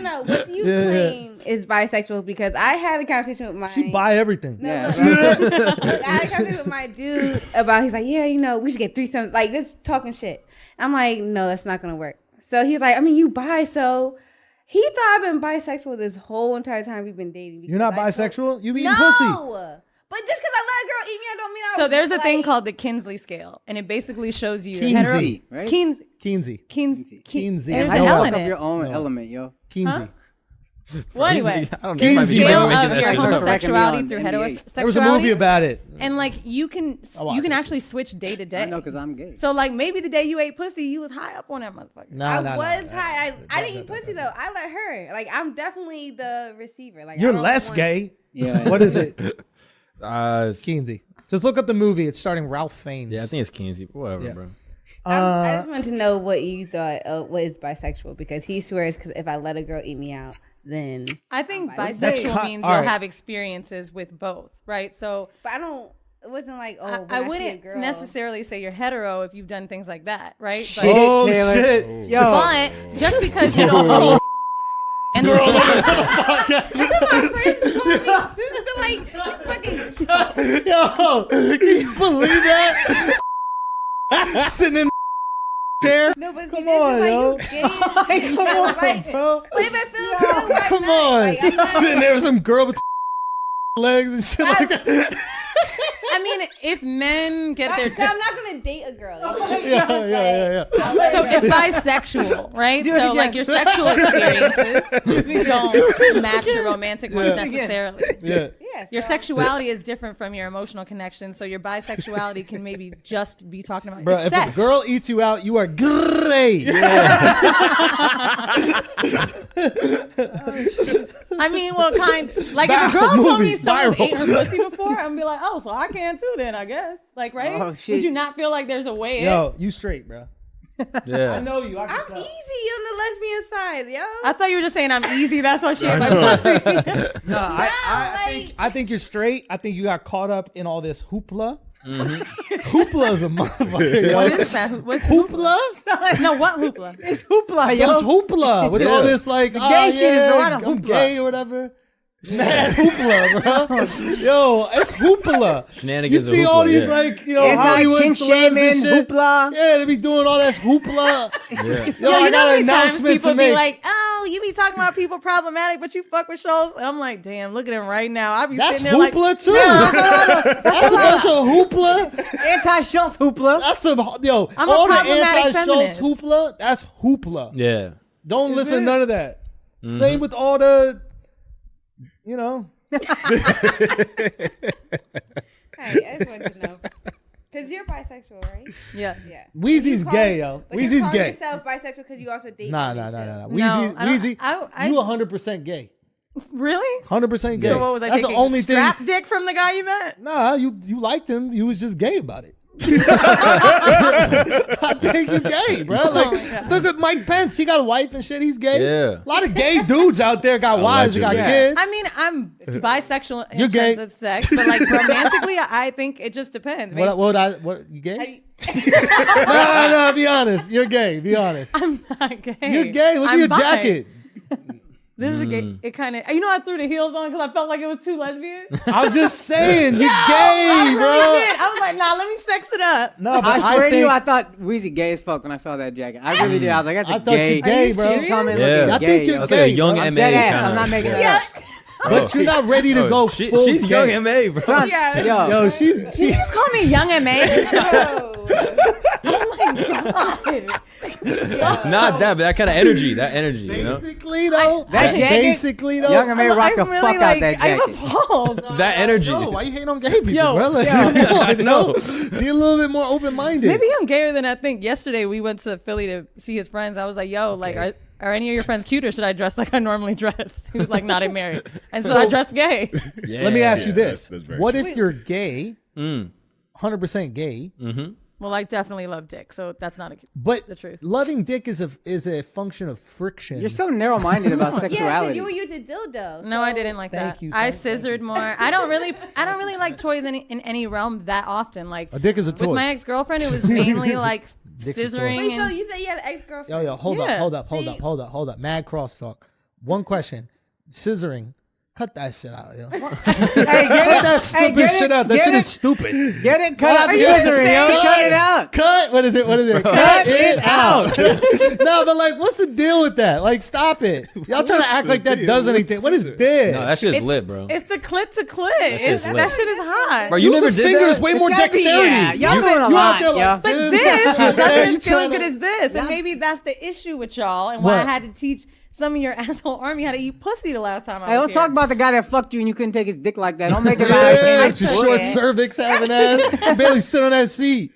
No. What you claim is bisexual because I had a conversation with my. She buy everything. No, Yeah. look, I had a conversation with my dude about. He's like, yeah, we should get threesomes, like just talking shit. I'm like, no, that's not gonna work. So he's like, I mean, you bi, so he thought I've been bisexual this whole entire time we've been dating. You're not because I bisexual? You eating no, pussy. but just because I let a girl eat me, I don't mean I. So there's a thing like- called the Kinsey scale, and it basically shows you Kinsey, right? Kinsey. Keensy. Kinsey. Kinsey. There's No. an Look element up in your it. own element, yo. Keensy. Well, anyway, I don't know. You might be Kinsey, scale bro. making of that your shit up. homosexuality through NBA. heterosexuality. There was a movie about it. and like you can watched that actually switch day to day. I know because I'm gay. So like maybe the day you ate pussy, you was high up on that motherfucker. Nah, I was high. I didn't eat pussy though. I let her. Like I'm definitely the receiver. Like I You're don't less want- gay. Yeah. What is it? Kinsey. Keensy. Just look up the movie. It's starring Ralph Fiennes. Yeah, I think it's Kinsey. Whatever, Yeah. bro. I just wanted to know what you thought. What is bisexual? Because he swears, because if I let a girl eat me out, then. I think That's bisexual means all you'll right. have experiences with both, right? So But I don't. It wasn't like when I see a wouldn't girl, necessarily say you're hetero if you've done things like that, right? But, Oh, Taylor. shit. Yo. but just because you don't. And Girl, My friends told me to like fucking. yo, can you believe that? Sitting in the chair. No, but Come she did. on, She's yo. like, you gay. Come on, bro. But if I feel good right Come now, on. like, I'm not- Sitting there with some girl with legs and shit like that. I mean, if men get their I'm not gonna date a girl. Yeah. so it's bisexual, right? Do it So again. like your sexual experiences don't match your romantic ones Yeah. necessarily. Yeah. Yes. Your sexuality is different from your emotional connection, so your bisexuality can maybe just be talking about Bro, your if sex. a girl eats you out, you are great. I mean, well, like Viral if a girl told movie, me someone viral. ate her pussy before, I'm gonna be like, oh, so I can too then, I guess. Like, right? Oh, shit. Would you not feel like there's a way in? Yo, you straight, bro. Yeah. I know you. I can I'm tell. easy on the lesbian side, yo. I thought you were just saying I'm easy. That's why she ain't like pussy. No, like- I think you're straight. I think you got caught up in all this hoopla. Hoopla is a motherfucker. Yo. What is that? What's Hoopla? No, what hoopla? It's hoopla, Yo, yo. it's hoopla with all this like gay shit is a lot of I'm hoopla. gay or whatever. Mad hoopla, bro. Yo, it's hoopla. You Shenanigans of see all hoopla, these yeah. like Hollywood Anti-kink celebs and shaming, shit. hoopla. Yeah, they be doing all that hoopla. Yo, Yo, I you know got how an many times announcement people to be make. like, oh, you be talking about people problematic, but you fuck with Schulz? And I'm like, damn, look at him right now. I be That's sitting there like, hoopla too. That's a bunch of hoopla. Anti-Schultz hoopla. That's some yo. I'm a all the problematic anti-Schultz feminist. hoopla. That's hoopla. Yeah. Don't listen to it? none of that. Same with all the, you know. Hey, I just wanted to know. Because you're bisexual, right? yes. Yeah. Weezy's You call- gay, yo. But you Weezy's call gay. yourself bisexual because you also date Nah. women, too. Weezy, I don't- Weezy, I- you 100% gay. Really? 100% gay. So what was I That's taking? the only thing. Strap dick from the guy you met? Nah, you liked him. You was just gay about it. I think you gay, bro. Like, God. look at Mike Pence. He got a wife and shit. He's gay. Yeah. A lot of gay dudes out there got wives and got Allegedly. kids. I mean, I'm bisexual in You're gay. terms of sex, but like romantically, I think it just depends. Maybe what you gay? Have you, No, be honest. You're gay. Be honest. I'm not gay. You're gay. Look at I'm your bi. jacket. This is a gay. It kind of. You know, I threw the heels on because I felt like it was too lesbian. I'm just saying, you're I gay, really bro. did. I was like, nah, let me sex it up. No, I but swear to think, you, I thought Weezy gay as fuck when I saw that jacket. I really did. I was like, that's a I thought gay. you gay, you bro. serious? Come in Yeah. looking I gay, think you're yo. That's like a young bro. MA Dead ass. kinda. I'm not making that Yeah. up. But you're not ready to go full She's gay. young MA, bro. Son, Yeah. yo, Yo, she's You just call me young MA. oh, Not that, but that kind of energy. That energy, you know? basically though. That jacket- basically though. Young MA rock the I'm really fuck out like, that I'm jacket. appalled. That energy. No, why you hating on gay people, Yo, bro? Like, yo. come on, I know. Be a little bit more open minded. Maybe I'm gayer than I think. Yesterday we went to Philly to see his friends. I was like, yo, like, are any of your friends cute or should I dress like I normally dress? He was like, not I'm married. And so I dressed gay. Yeah. Let me ask you this: that's very what true. if you're gay, 100% gay, Well, I definitely love dick, so that's not a. but The truth. loving dick is a function of friction? You're so narrow-minded about yeah, because sexuality. you were used to dildo. No, I didn't like Thank that. you, I thank scissored more. I don't really like toys in any realm that often. Like A dick is a toy. with my ex-girlfriend, it was mainly like Dick's a toy. scissoring. Wait, so and, you said you had an ex-girlfriend? Yo, hold Yeah. up. Mad crosstalk. One question: scissoring. Cut that shit out, yo. Cut Hey, get that it. stupid Hey, get shit it. out. That Get shit it. is stupid. Get it. Cut out the you scissoring, yo. insane? Cut it out. Cut. What is it? Cut it out. No, but like, what's the deal with that? Like, stop it. Y'all trying to act like that does anything. What is this? No, that shit's lit, bro. It's the clit to clit. shit's That lit. shit is hot. Bro, you Use never a did finger that? is way It's more gotta be- dexterity. yeah, y'all You- doing a you out lot, there yo. like But this. this Yeah, doesn't you feel as tryna- good as this, and maybe that's the issue with y'all, and why What? I had to teach some of your asshole army how to eat pussy the last time I Hey, was don't talk here. about the guy that fucked you and you couldn't take his dick like that. Don't make it about Yeah, him. with your short cervix having ass. You barely sit on that seat.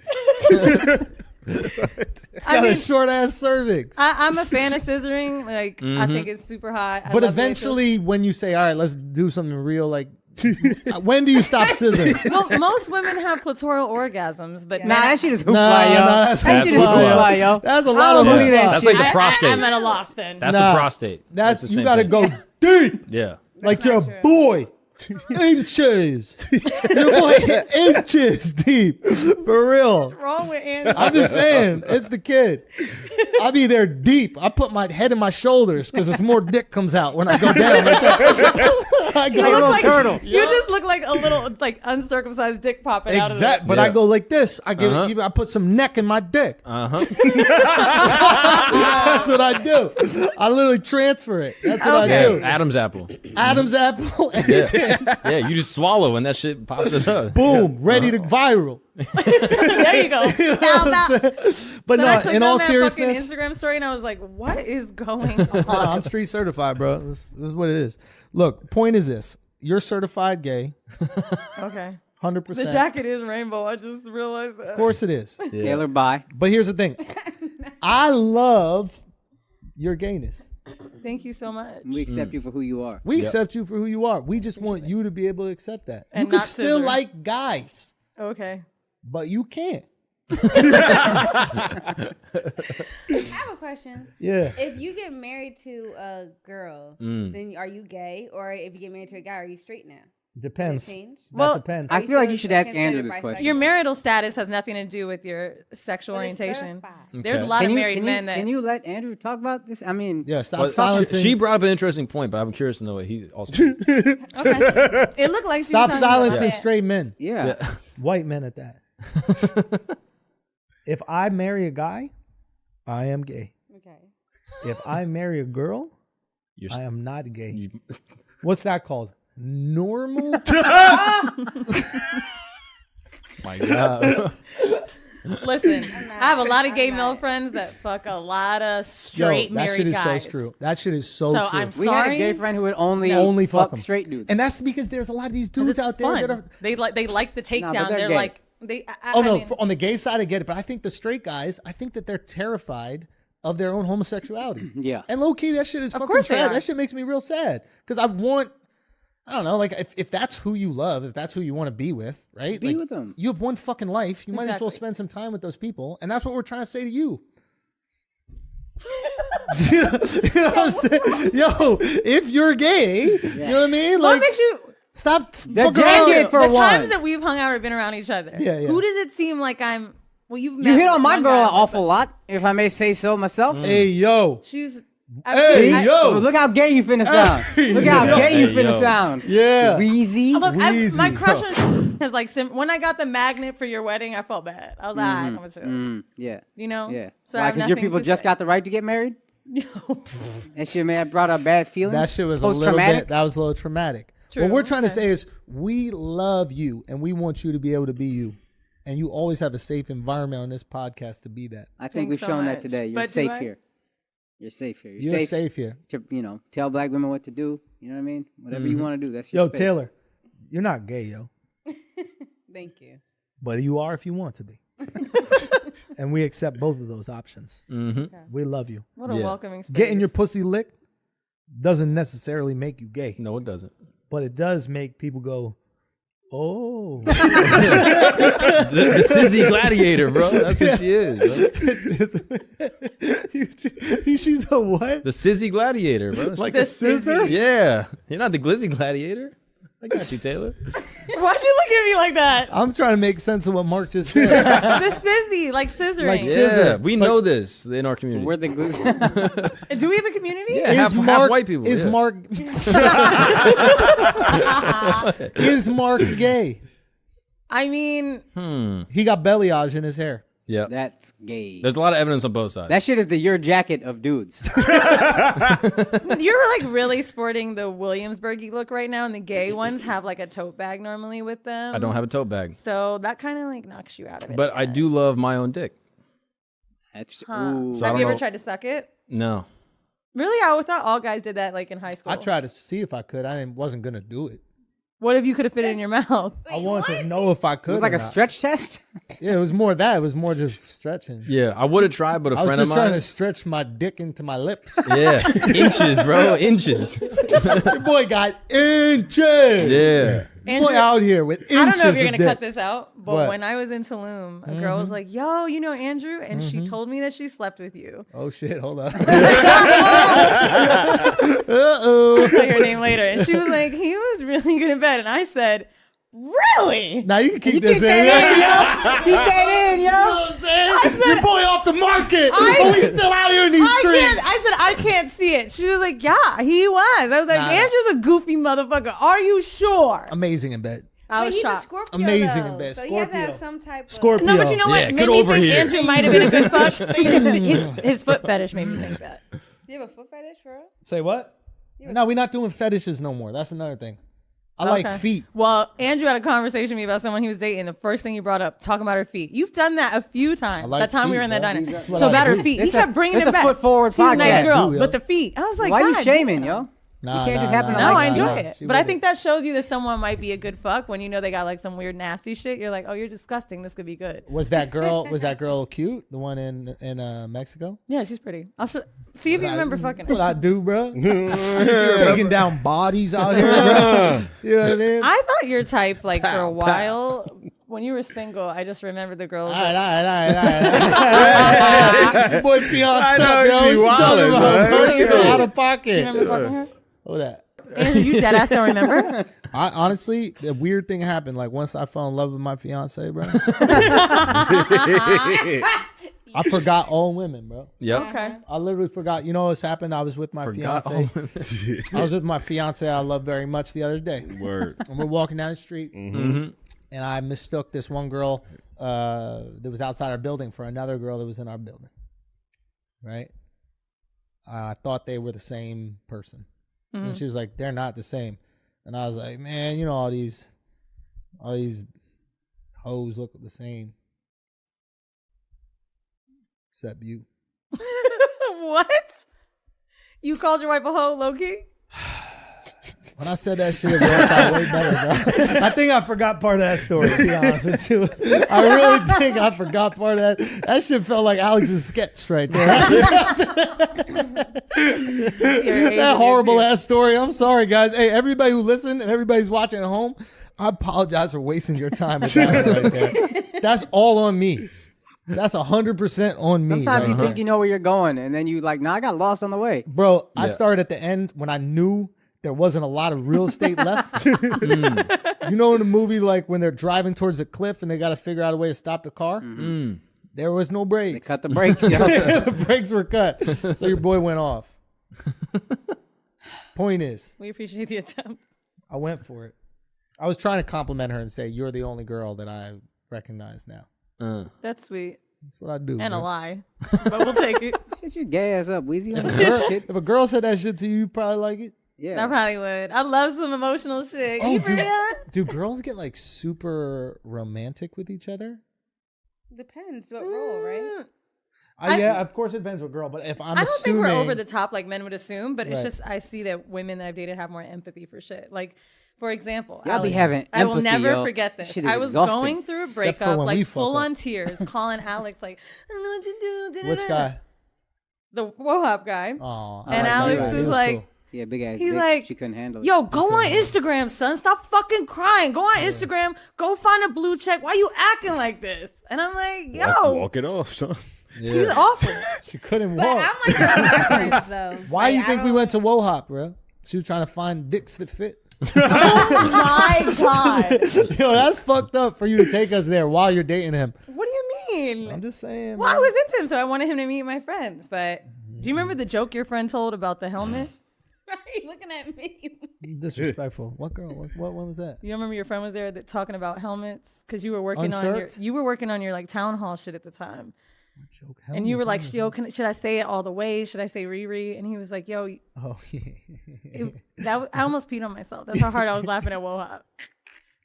I Got mean, a short ass cervix. I'm a fan of scissoring. Like, I think it's super hot. I But love the way it eventually, when you say, all right, let's do something real, like, when do you stop scissoring? feels- well, most women have clitoral orgasms, but Nah, that shit is hoopla, Nah, yo. that's that shit is hoopla, hoopla, yo. That's a I lot don't of believe that hoopla. That's shit. like the prostate. I'm at a loss then. That's Nah, the prostate. That's the you same got to thing. go deep, Yeah. like you're a not true. boy. Inches. You're going inches deep. For real. What's wrong with Andy? I'm just saying, it's the kid. I'll be there deep. I put my head in my shoulders because it's more dick comes out when I go down like that. I go You look little like- turtle. You just look like a little like uncircumcised dick popping out of exact, there. but Yeah. I go like this. I get Uh-huh. I put some neck in my dick. Uh-huh. That's what I do. I literally transfer it. That's what Okay. I do. Adam's apple. Adam's apple. Yeah, you just swallow and that shit pops it up. Boom, ready to viral. There you go. Bow, bow. But Then I no, clicked in on all that seriousness, fucking Instagram story and I was like, what is going on? I'm street certified, bro. This is what it is. Look, point is this: you're certified gay, Okay. 100%. The jacket is rainbow. I just realized that. Of course it is. Taylor, bye. But here's the thing: I love your gayness. Thank you so much. We accept you for who you are. We accept you for who you are. We just want you to be able to accept that. And you can not still scissor. like guys, Okay. but you can't. I have a question. Yeah. If you get married to a girl, then are you gay? Or if you get married to a guy, are you straight now? Depends. Does it change? That Well, depends. I feel like you should ask considered Andrew this bisexual? question. Your marital status has nothing to do with your sexual But it's orientation. certified. There's a lot of married men that. Can you let Andrew talk about this? I mean, yeah, stop Well, silencing. She brought up an interesting point, but I'm curious to know what he also. Okay. It looked like she Stop was talking about silencing that. straight men. yeah. White men at that. If I marry a guy, I am gay. Okay. If I marry a girl, You're I am not gay. What's that called? Normal? my God. Listen, I have a lot of gay I'm male not. friends that fuck a lot of Yo, straight that married shit is guys. so true. That shit is so So true. I'm We had a Sorry? gay friend who would only fuck fuck 'em. straight dudes. And that's because there's a lot of these 'Cause dudes it's out there fun. that are. They like the takedown. but they're they're gay. like they. Oh I no! mean, On the gay side, I get it, but I think the straight guys, I think that they're terrified of their own homosexuality. Yeah. And low key, that shit is fucking course they sad. are. That shit makes me real sad because I don't know, like if that's who you love, if that's who you want to be with, right? Be Like, with them. You have one fucking life. You might as well Exactly. spend some time with those people, and that's what we're trying to say to you. You know what I'm saying? Yo, if you're gay, you know what I mean? what Like, makes you? stop. They're fucking around. jaded for the one. times that we've hung out or been around each other. Yeah, yeah. Who does it seem like I'm? Well, you've met You hit on my one girl guy, an but awful lot, if I may say so myself. Hey yo, She's. Hey, I- yo. Oh, look how gay you finna sound. Look how gay you Hey, finna yo. sound. yeah. Wheezy. Look, Wheezy, my crush bro. on has like when I got the magnet for your wedding, I felt bad. I was like, I'm gonna chill. Yeah. You know? Yeah. So I Why? have Because your nothing people to just say. got the right to get married? That shit may have brought up bad feelings. That shit was a little Post-traumatic? bit. That was a little traumatic. True, What we're trying to okay. say is we love you and we want you to be able to be you, and you always have a safe environment on this podcast to be that. I think Thanks we've so shown that much. today. You're But do safe I? here. You're safe here. You're safe here. To tell black women what to do. You know what I mean? Whatever you want to do, that's your Yo, space. Taylor, you're not gay, yo, Thank you. but you are if you want to be. And we accept both of those options. We love you. What a Yeah. welcoming space. Getting your pussy licked doesn't necessarily make you gay, No, it doesn't. but it does make people go, "Oh." The Sizzy Gladiator, bro. That's what she is. Bro. She's a what? The Sizzy Gladiator, bro. Like The a scissor? Yeah. You're not the Glizzy Gladiator. I got you, Taylor. Why'd you look at me like that? I'm trying to make sense of what Mark just said. The sizzy, like scissoring. Like Yeah, Scissor. we know this in our community. We're the glue. Do we have a community? Yeah. half white people, Is yeah. Mark is Mark gay? I mean, He got balayage in his hair. Yeah. That's gay. There's a lot of evidence on both sides. That shit is the your jacket of dudes. you're like really sporting the Williamsburgy look right now, and the gay ones have like a tote bag normally with them. I don't have a tote bag. So that kind of like knocks you out of it. But I do love my own dick. That's Huh. ooh. So I Have don't you ever know- tried to suck it? No. Really? I thought all guys did that like in high school. I tried to see if I could. wasn't gonna do it. What if you could have fit it in your mouth? I wanted to know if I could. It was like or a not. stretch test. Yeah, it was more that. It was more just stretching. Yeah, I would have tried, but a I was friend of just trying mine. to stretch my dick into my lips. Yeah, inches, bro, inches. Your boy got inches. Yeah. Andrew, Boy out here with inches. I don't know if you're of gonna dick. cut this out, but What? when I was in Tulum, a girl was like, "Yo, you know Andrew," and she told me that she slept with you. Oh shit! Hold on. I'll tell you her name later. And she was like, "He was really good in bed," and I said, "Really?" Now you can keep this in. Keep that in, yo. Your boy off the market. I- Oh, he's still out here in these streets. I said I can't see it. She was like, "Yeah, he was." I was like, Nah. "Andrew's a goofy motherfucker. Are you sure?" Amazing in bed. I But was he's a shocked. Scorpio, Amazing though, in bed. So he has to have Scorpio. some type of Scorpio. No, but you know what? Yeah, Made get me over think here. Andrew might have been a good fuck. His foot fetish made me think that. You have a foot fetish for real? Say what? No, we're not doing fetishes no more. That's another thing. I like Okay. feet. Well, Andrew had a conversation with me about someone he was dating. The first thing he brought up, talking about her feet. You've done that a few times. like That time we feet, were in that bro. diner. That's what So I about her do. feet. This He kept bringing this them a back. foot forward She's a nice podcast, girl, too, yo. but the feet. I was like, Why you God shaming, damn. yo? Nah, You can't just happen to No, like I enjoy nah. it. She But I with think that shows you that someone might be a good fuck when you know they got like some weird nasty shit. You're like, oh, you're disgusting. This could be good. Was that girl cute? The one in Mexico? Yeah, she's pretty. See if you remember fucking What her. I do, bro? Taking down bodies out here, bro. You know what I mean? I thought your type, like, for a while. When you were single, I just remember the girls. All right. Your boy fiance I know, stuff, you yo. be What you talking wildin', about, bro? man. You're out of Do you pocket. remember fucking her? What that? Andrew, you dead ass don't remember? I honestly, the weird thing happened. Like once I fell in love with my fiance, bro, I forgot all women, bro. Yep. Okay. I literally forgot. You know what's happened? I was with my fiance. I was with my fiance I love very much the other day. Word. And we're walking down the street, Mm-hmm. and I mistook this one girl that was outside our building for another girl that was in our building. Right? I thought they were the same person. And she was like, they're not the same. And I was like, man, you know, all these hoes look the same. Except you. What? You called your wife a hoe, Loki? When I said that shit, it worked out way better, bro. I think I forgot part of that story, to be honest with you. I really think I forgot part of that. That shit felt like Alex's sketch right there. That horrible ass story. I'm sorry, guys. Hey, everybody who listened and everybody's watching at home, I apologize for wasting your time with that one right there. That's all on me. That's 100% on me. Sometimes you right think you know where you're going, and then you like, nah, I got lost on the way. Bro, I started at the end when I knew there wasn't a lot of real estate left. You know in the movie, like when they're driving towards the cliff and they got to figure out a way to stop the car? There was no brakes. They cut the brakes, yo. The brakes were cut. So your boy went off. Point is, We appreciate the attempt. I went for it. I was trying to compliment her and say, you're the only girl that I recognize now. That's sweet. That's what I do. And a man. lie. But we'll take it. Shit, you gay ass up, Weezy. If a girl said that shit to you, you probably like it. Yeah. I probably would. I love some emotional shit. Oh, You remember that? do girls get like super romantic with each other? Depends what role, right? Yeah, of course it depends what girl, but if I'm I don't think assuming, we're over the top like men would assume, but it's Right. just I see that women that I've dated have more empathy for shit. Like, for example, Y'all be Alex, having I will empathy, never yo. forget this. Shit is I was exhausting. going through a for breakup, when we like fuck full up. on tears, calling Alex like, I don't know what to do. which guy? The Wohop guy. Oh, And Alex is like, Yeah, big ass. He's dick. like, she couldn't handle it. yo, go on Instagram, son. Stop fucking crying. Go on Instagram. Go find a blue check. Why you acting like this? And I'm like, yo, Walk it off, son. he's awful. she couldn't But walk. I'm like a reference though. Why do you Like, think I we don't- went to Wohop, bro? She was trying to find dicks that fit. Oh my God. Yo, that's fucked up for you to take us there while you're dating him. What do you mean? I'm just saying. Well, I man. was into him, so I wanted him to meet my friends. But do you remember the joke your friend told about the helmet? Why are you looking at me? Disrespectful. What girl? What one was that? You remember your friend was there that, talking about helmets because you were working Usurped? on your like town hall shit at the time, Joke. and you were like, yo, should I say it all the way? Should I say Riri? And he was like, yo, Oh yeah. I almost peed on myself. That's how hard I was laughing at Wohop.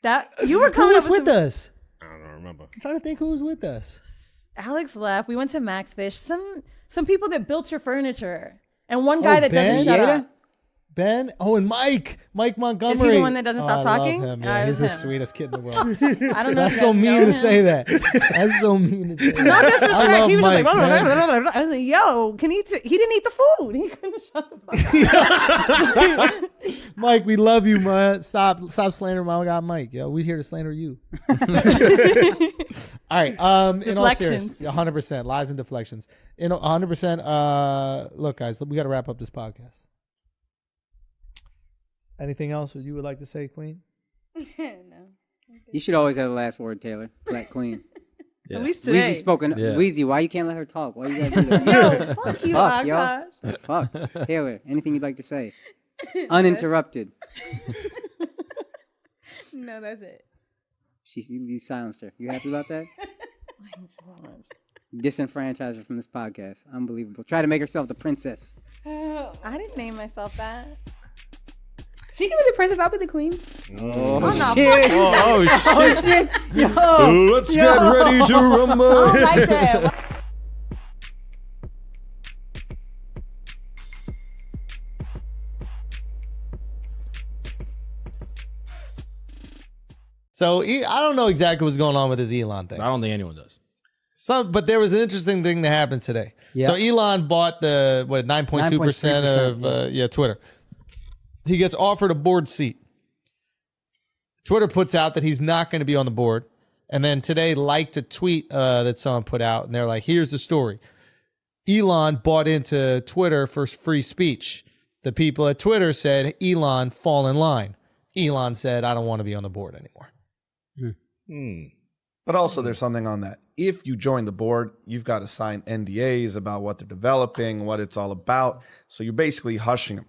That you were Who coming was up with with some- us? I don't remember. I'm trying to think who was with us. Alex left. We went to Max Fish. Some people that built your furniture, and one guy that Ben? doesn't shut Yada? up. Ben? Oh, and Mike Montgomery. Is he the one that doesn't stop I talking? love him. Yeah, Yeah, he's it's the him. sweetest kid in the world. I don't know. That's if so you guys mean know to him. say that. That's so mean to say that. No I disrespect. love He was Mike, just like, man. I was like, yo, he didn't eat the food. He couldn't shut the fuck up. Mike, we love you, man. Stop slandering my guy Mike. Yo, we here to slander you. All right. In all seriousness, Deflections. 100% lies and deflections. 100%. Look, guys, we got to wrap up this podcast. Anything else that you would like to say, Queen? No. You should always have the last word, Taylor. Black Queen. At least today. Weezy spoken. Yeah. Weezy, why you can't let her talk? Why you gotta do that? Yo, fuck you, Fuck, yo. Akaash. Fuck. Taylor, anything you'd like to say? Uninterrupted. No, that's it. You silenced her. You happy about that? Disenfranchise her from this podcast. Unbelievable. Try to make herself the princess. I didn't name myself that. She can be the princess. I'll be the queen. Oh, not shit. Oh, Oh, shit. Yo. Let's get ready to rumble. I don't like that. So I don't know exactly what's going on with this Elon thing. I don't think anyone does. But there was an interesting thing that happened today. Yeah. So Elon bought the 9.2% of Twitter. He gets offered a board seat. Twitter puts out that he's not going to be on the board, and then today liked a tweet that someone put out, and they're like, "Here's the story: Elon bought into Twitter for free speech. The people at Twitter said, Elon, fall in line. Elon said, I don't want to be on the board anymore." But also, there's something on that. If you join the board, you've got to sign NDAs about what they're developing, what it's all about. So you're basically hushing him.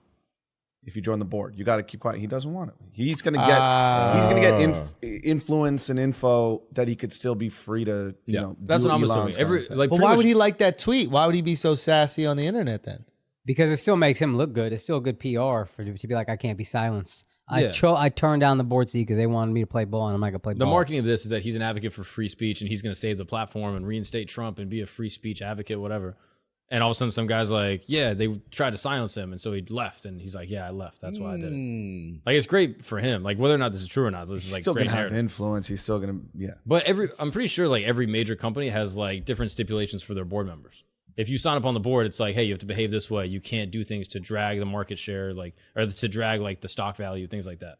If you join the board, you got to keep quiet. He doesn't want it. He's going to get influence and info that he could still be free to, you know. That's what I'm assuming. But why would he like that tweet? Why would he be so sassy on the internet then? Because it still makes him look good. It's still good PR to be like, I can't be silenced. I turned down the board seat because they wanted me to play ball, and I'm not going to play ball. The marketing of this is that he's an advocate for free speech, and he's going to save the platform and reinstate Trump and be a free speech advocate, whatever. And all of a sudden, some guy's like, yeah, they tried to silence him, and so he left. And he's like, yeah, I left. That's why I did it. Like, it's great for him. Like, whether or not this is true or not, this is like still great going to have narrative. influence. He's still going to, But I'm pretty sure like every major company has like different stipulations for their board members. If you sign up on the board, it's like, hey, you have to behave this way. You can't do things to drag the market share, like, or to drag like the stock value, things like that.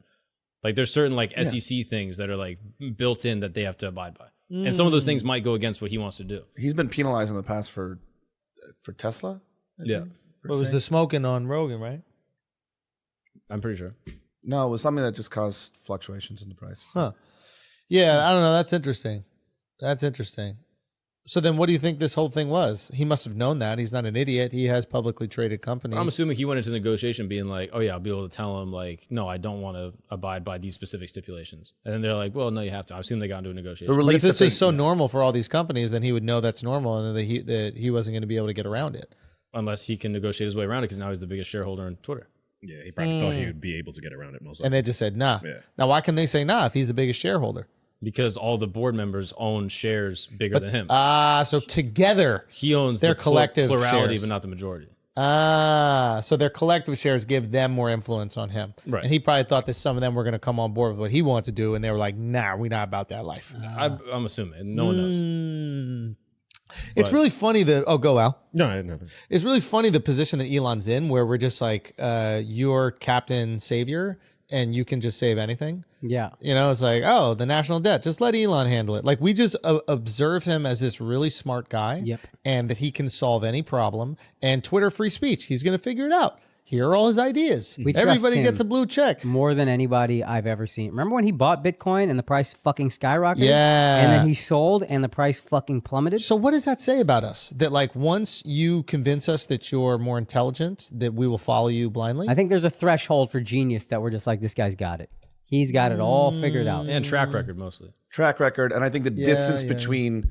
Like, there's certain like SEC things that are like built in that they have to abide by, and some of those things might go against what he wants to do. He's been penalized in the past for Tesla. Yeah, What was the smoking on Rogan, right? I'm pretty sure. No, it was something that just caused fluctuations in the price. Huh. Yeah, I don't know. That's interesting. So then what do you think this whole thing was? He must have known that. He's not an idiot. He has publicly traded companies. I'm assuming he went into the negotiation being like, oh yeah, I'll be able to tell him like, no, I don't want to abide by these specific stipulations. And then they're like, well, no, you have to. I assume they got into a negotiation. But if this is so normal for all these companies, then he would know that's normal and that he wasn't going to be able to get around it. Unless he can negotiate his way around it, because now he's the biggest shareholder in Twitter. Yeah, he probably thought he would be able to get around it most. And they just said, nah. Yeah. Now, why can they say nah if he's the biggest shareholder? Because all the board members own shares bigger than him. So together he owns their the collective plurality, shares. but not the majority. So their collective shares give them more influence on him. Right. And he probably thought that some of them were going to come on board with what he wanted to do, and they were like, nah, we're not about that life. I'm assuming. No one knows. It's really funny that, go Al. No, I didn't know. It's really funny the position that Elon's in, where we're just like, you're Captain Savior, and you can just save anything. Yeah. You know, it's like, oh, the national debt, just let Elon handle it. Like, we just observe him as this really smart guy. Yep. And that he can solve any problem. And Twitter free speech, he's going to figure it out. Here are all his ideas. We trust Everybody him gets a blue check. more than anybody I've ever seen. Remember when he bought Bitcoin and the price fucking skyrocketed? Yeah. And then he sold and the price fucking plummeted? So what does that say about us? That like once you convince us that you're more intelligent, that we will follow you blindly? I think there's a threshold for genius that we're just like, this guy's got it. He's got it all figured out. And track record mostly. Track record, and I think the distance between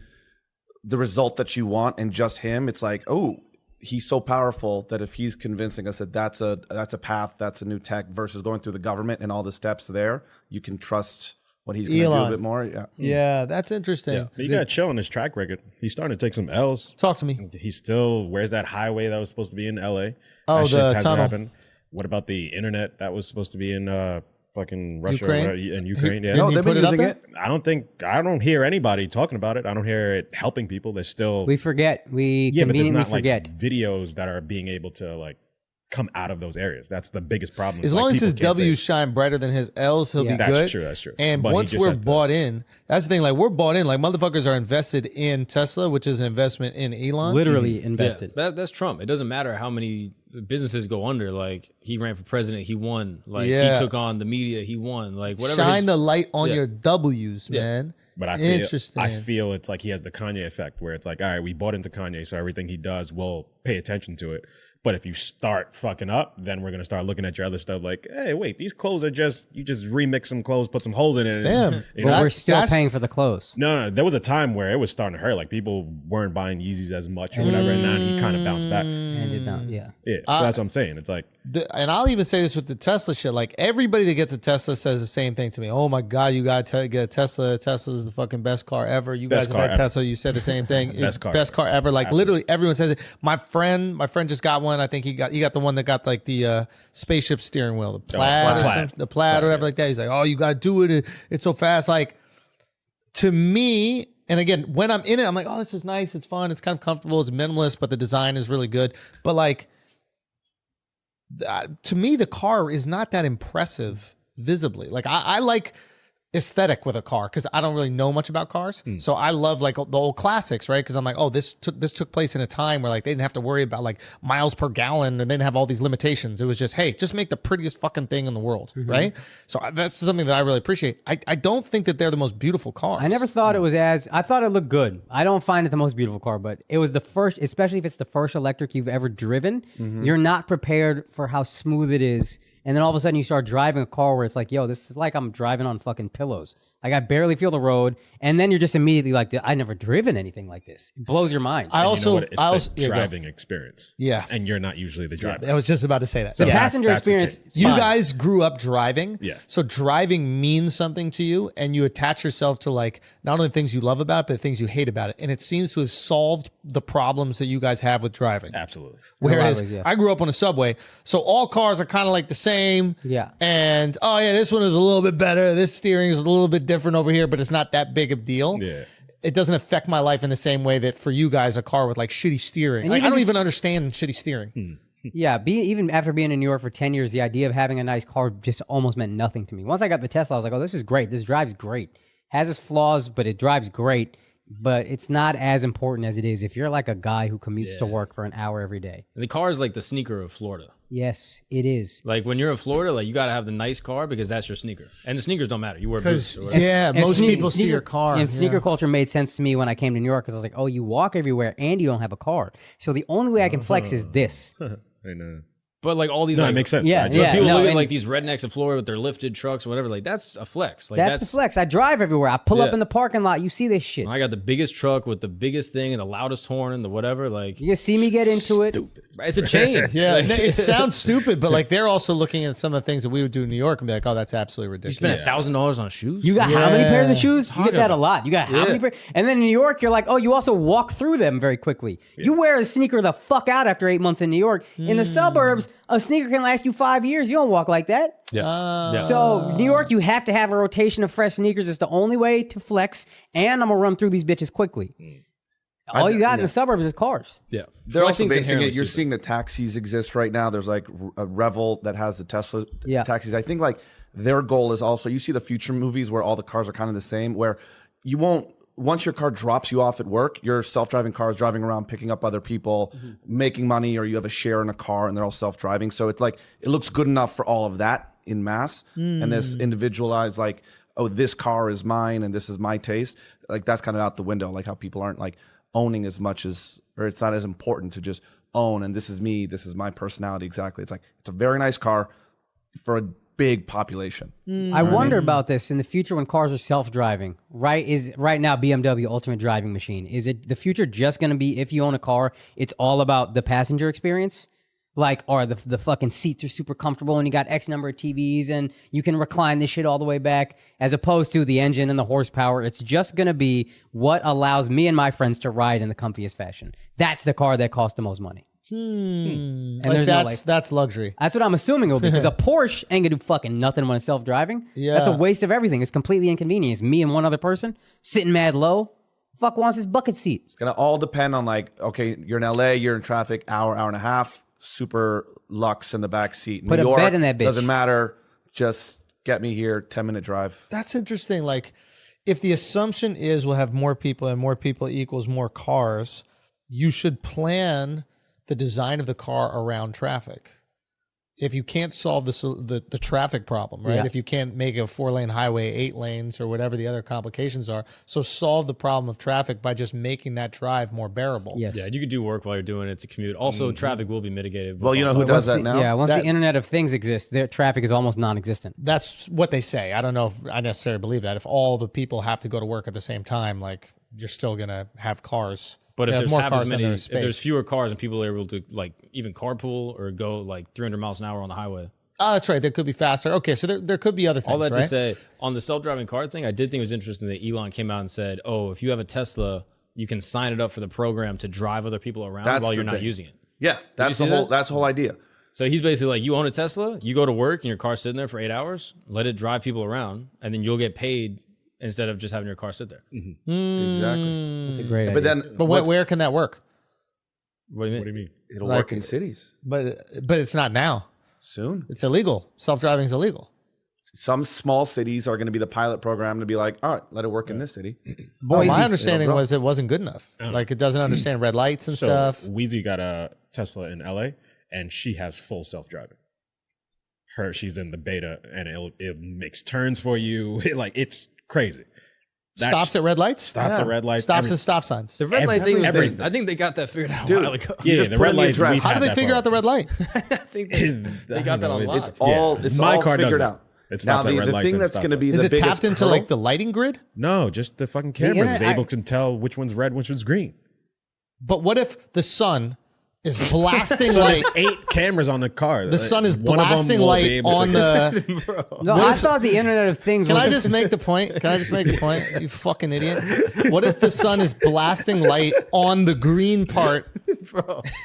the result that you want and just him, it's like, oh, he's so powerful that if he's convincing us that that's a path, that's a new tech versus going through the government and all the steps there, you can trust what he's going to do a bit more. Yeah. Yeah, that's interesting. Yeah. But you got to chill on his track record. He's starting to take some L's. Talk to me. He still, where's that highway that was supposed to be in LA? Oh, that shit the hasn't tunnel. happened. What about the internet that was supposed to be in fucking Russia Ukraine? or in Ukraine? Yeah. Didn't he they've put been it up using there? it. I don't hear anybody talking about it. I don't hear it helping people. There's still We forget. We but there's conveniently not forget. like videos that are being able to like come out of those areas. That's the biggest problem. As Like, long as people his can't say- W's shine brighter than his L's, he'll be Yeah. good. That's true. And But he once just we're has to- bought in, that's the thing. Like we're bought in. Like motherfuckers are invested in Tesla, which is an investment in Elon. Literally invested. Yeah, that's Trump. It doesn't matter how many businesses go under. Like he ran for president, he won. Like he took on the media, he won. Like whatever. Shine the light on Yeah. your W's, man. But I feel it's like he has the Kanye effect where it's like, all right, we bought into Kanye, so everything he does, we'll pay attention to it. But if you start fucking up, then we're gonna start looking at your other stuff like, hey, wait, these clothes are you just remix some clothes, put some holes in it. Damn. You But know? we're still paying for the clothes. No, there was a time where it was starting to hurt. Like people weren't buying Yeezys as much or whatever, and now he kind of bounced back. And did not, yeah. Yeah, so that's what I'm saying. It's like, And I'll even say this with the Tesla shit. Like everybody that gets a Tesla says the same thing to me. Oh my God, you gotta get a Tesla. Tesla is the fucking best car ever. You Best guys car have had ever. Tesla. You said the same thing. Best car Best car ever. Like literally everyone says it. My friend just got one. one. I think you got the one that got like the spaceship steering wheel, the plaid, Plaid. or whatever like that. He's like, oh, you got to do it. It's so fast. Like, to me, and again, when I'm in it, I'm like, oh, this is nice. It's fun. It's kind of comfortable. It's minimalist, but the design is really good. But like, to me, the car is not that impressive visibly. Like, I like aesthetic with a car because I don't really know much about cars. So I love like the old classics, right? Because I'm like, oh, this took place in a time where like they didn't have to worry about like miles per gallon and they didn't have all these limitations. It was just, hey, just make the prettiest fucking thing in the world, right? So that's something that I really appreciate. I don't think that they're the most beautiful cars. I never thought it was I thought it looked good. I don't find it the most beautiful car, but it was the first, especially if it's the first electric you've ever driven, you're not prepared for how smooth it is. And then all of a sudden you start driving a car where it's like, yo, this is like I'm driving on fucking pillows. Like I barely feel the road. And then you're just immediately like, I never driven anything like this. It blows your mind. It's the driving experience. Yeah. And you're not usually the driver. I was just about to say that. The Yeah. passenger that's the experience. change. You fine. guys grew up driving. Yeah. So driving means something to you and you attach yourself to like not only things you love about it, but things you hate about it. And it seems to have solved the problems that you guys have with driving. Absolutely. Whereas ways, yeah. I grew up on a subway, so all cars are kind of like the same. Yeah. And oh yeah, this one is a little bit better. This steering is a little bit different over here, but it's not that big of a deal. Yeah. It doesn't affect my life in the same way that for you guys, a car with like shitty steering. And Like, I even don't just- even understand shitty steering. Yeah, even after being in New York for 10 years, the idea of having a nice car just almost meant nothing to me. Once I got the Tesla, I was like, oh, this is great. This drives great. Has its flaws, but it drives great. But it's not as important as it is if you're like a guy who commutes to work for an hour every day. And the car is like the sneaker of Florida. Yes, it is. Like when you're in Florida, like you gotta have the nice car because that's your sneaker. And the sneakers don't matter. You wear boots. Or whatever. Yeah, And most sneaker- people see sneaker- your car. And sneaker Yeah. culture made sense to me when I came to New York because I was like, oh, you walk everywhere and you don't have a car. So the only way I can flex is this. I know. But like all these, No, like, it makes sense. Yeah, I just- yeah. people no, look at and- like these rednecks in Florida with their lifted trucks or whatever. Like that's a flex. Like That's the flex. I drive everywhere. I pull up Yeah. in the parking lot. You see this shit. I got the biggest truck with the biggest thing and the loudest horn and the whatever. Like You see me get into it. it's a change. Yeah, Like, it sounds stupid, but like they're also looking at some of the things that we would do in New York and be like, oh, that's absolutely you ridiculous. spend $1,000 on shoes. You got how many pairs of shoes? You get Talking that a about- lot. You got how many pairs? And then in New York, you're like, oh, you also walk through them very quickly. You wear a sneaker the fuck out after 8 months in New York. In the suburbs, a sneaker can last you 5 years. You don't walk like that. yeah. So New York, you have to have a rotation of fresh sneakers. It's the only way to flex. And I'm gonna run through these bitches quickly. All you got in the suburbs is cars. Yeah. They're also Flexing's basing inherently it. You're stupid. seeing the taxis exist right now. There's like a Revel that has the Tesla taxis. I think like their goal is also, you see the future movies where all the cars are kind of the same, where you won't, once your car drops you off at work, your self-driving car is driving around, picking up other people, making money, or you have a share in a car and they're all self-driving. So it's like, it looks good enough for all of that in mass. And this individualized, like, oh, this car is mine and this is my taste. Like that's kind of out the window, like how people aren't like owning as much as, or it's not as important to just own and this is me, this is my personality. Exactly. It's like, it's a very nice car for a big population. I wonder about this in the future when cars are self-driving. Right now BMW ultimate driving machine. Is it the future just going to be if you own a car, it's all about the passenger experience? Like, or the fucking seats are super comfortable and you got X number of TVs and you can recline this shit all the way back, as opposed to the engine and the horsepower. It's just going to be what allows me and my friends to ride in the comfiest fashion. That's the car that costs the most money. And Like there's no, like, that's luxury. that's what I'm assuming it will be, because a Porsche ain't gonna do fucking nothing when it's self-driving. Yeah. That's a waste of everything. It's completely inconvenient. It's me and one other person sitting mad low. Fuck wants his bucket seat. It's going to all depend on like, okay, you're in LA, you're in traffic, hour and a half, super luxe in the back seat. Put New a York, bed in that bitch. Doesn't matter. Just get me here, 10-minute drive. That's interesting. Like, if the assumption is we'll have more people and more people equals more cars, you should plan the design of the car around traffic. If you can't solve the traffic problem, right? Yeah. If you can't make a 4-lane highway 8 lanes or whatever the other complications are, so solve the problem of traffic by just making that drive more bearable. Yes. Yeah, you could do work while you're doing it to commute. Also, traffic will be mitigated. Well, you know who with does Once that now? Yeah, once That- the Internet of Things exists, their traffic is almost non-existent. That's what they say. I don't know if I necessarily believe that. If all the people have to go to work at the same time, like, you're still gonna have cars. But if Yeah, there's more half as cars than many, there's if there's space. fewer cars and people are able to like even carpool or go like 300 miles an hour on the highway. Oh, that's right. They could be faster. Okay, so there could be other things, All that right? to say, on the self-driving car thing, I did think it was interesting that Elon came out and said, "Oh, if you have a Tesla, you can sign it up for the program to drive other people around That's while the you're not thing. using it." Yeah, that's see the whole. that? That's the whole idea. So he's basically like, you own a Tesla, you go to work and your car's sitting there for 8 hours, let it drive people around, and then you'll get paid instead of just having your car sit there. Exactly. That's a great idea. But then, But where can that work? What do you mean? What do you mean? it'll like- work in cities But it's not now. soon. It's illegal. Self-driving is illegal. Some small cities are going to be the pilot program to be like, all right, let it work in this city. Well, my understanding It'll grow. was it wasn't good enough. Like it doesn't understand red lights and So stuff. Wheezy got a Tesla in LA, and she has full self-driving. She's in the beta, and it makes turns for you. It's crazy. Stops at red lights. Stops at red lights. Stops at stop signs. The red light thing was everything. I think they got that figured out Dude, a while ago. Yeah, just the put red in the lights. address. we've How had do they that figure for- out the red light? I think they got that on lock. It's all figured out. It's Now not the red the lights thing and that's stuff. going to be Is the it biggest tapped into hurdle- like the lighting grid? No, just the fucking cameras internet- is able to tell which one's red, which one's green. But what if the sun is blasting So light? there's 8 cameras on the car. The sun is One of them blasting will be light able on to- the. No, I thought the Internet of Things Can was I just make the point? Can I just make the point? You fucking idiot. What if the sun is blasting light on the green part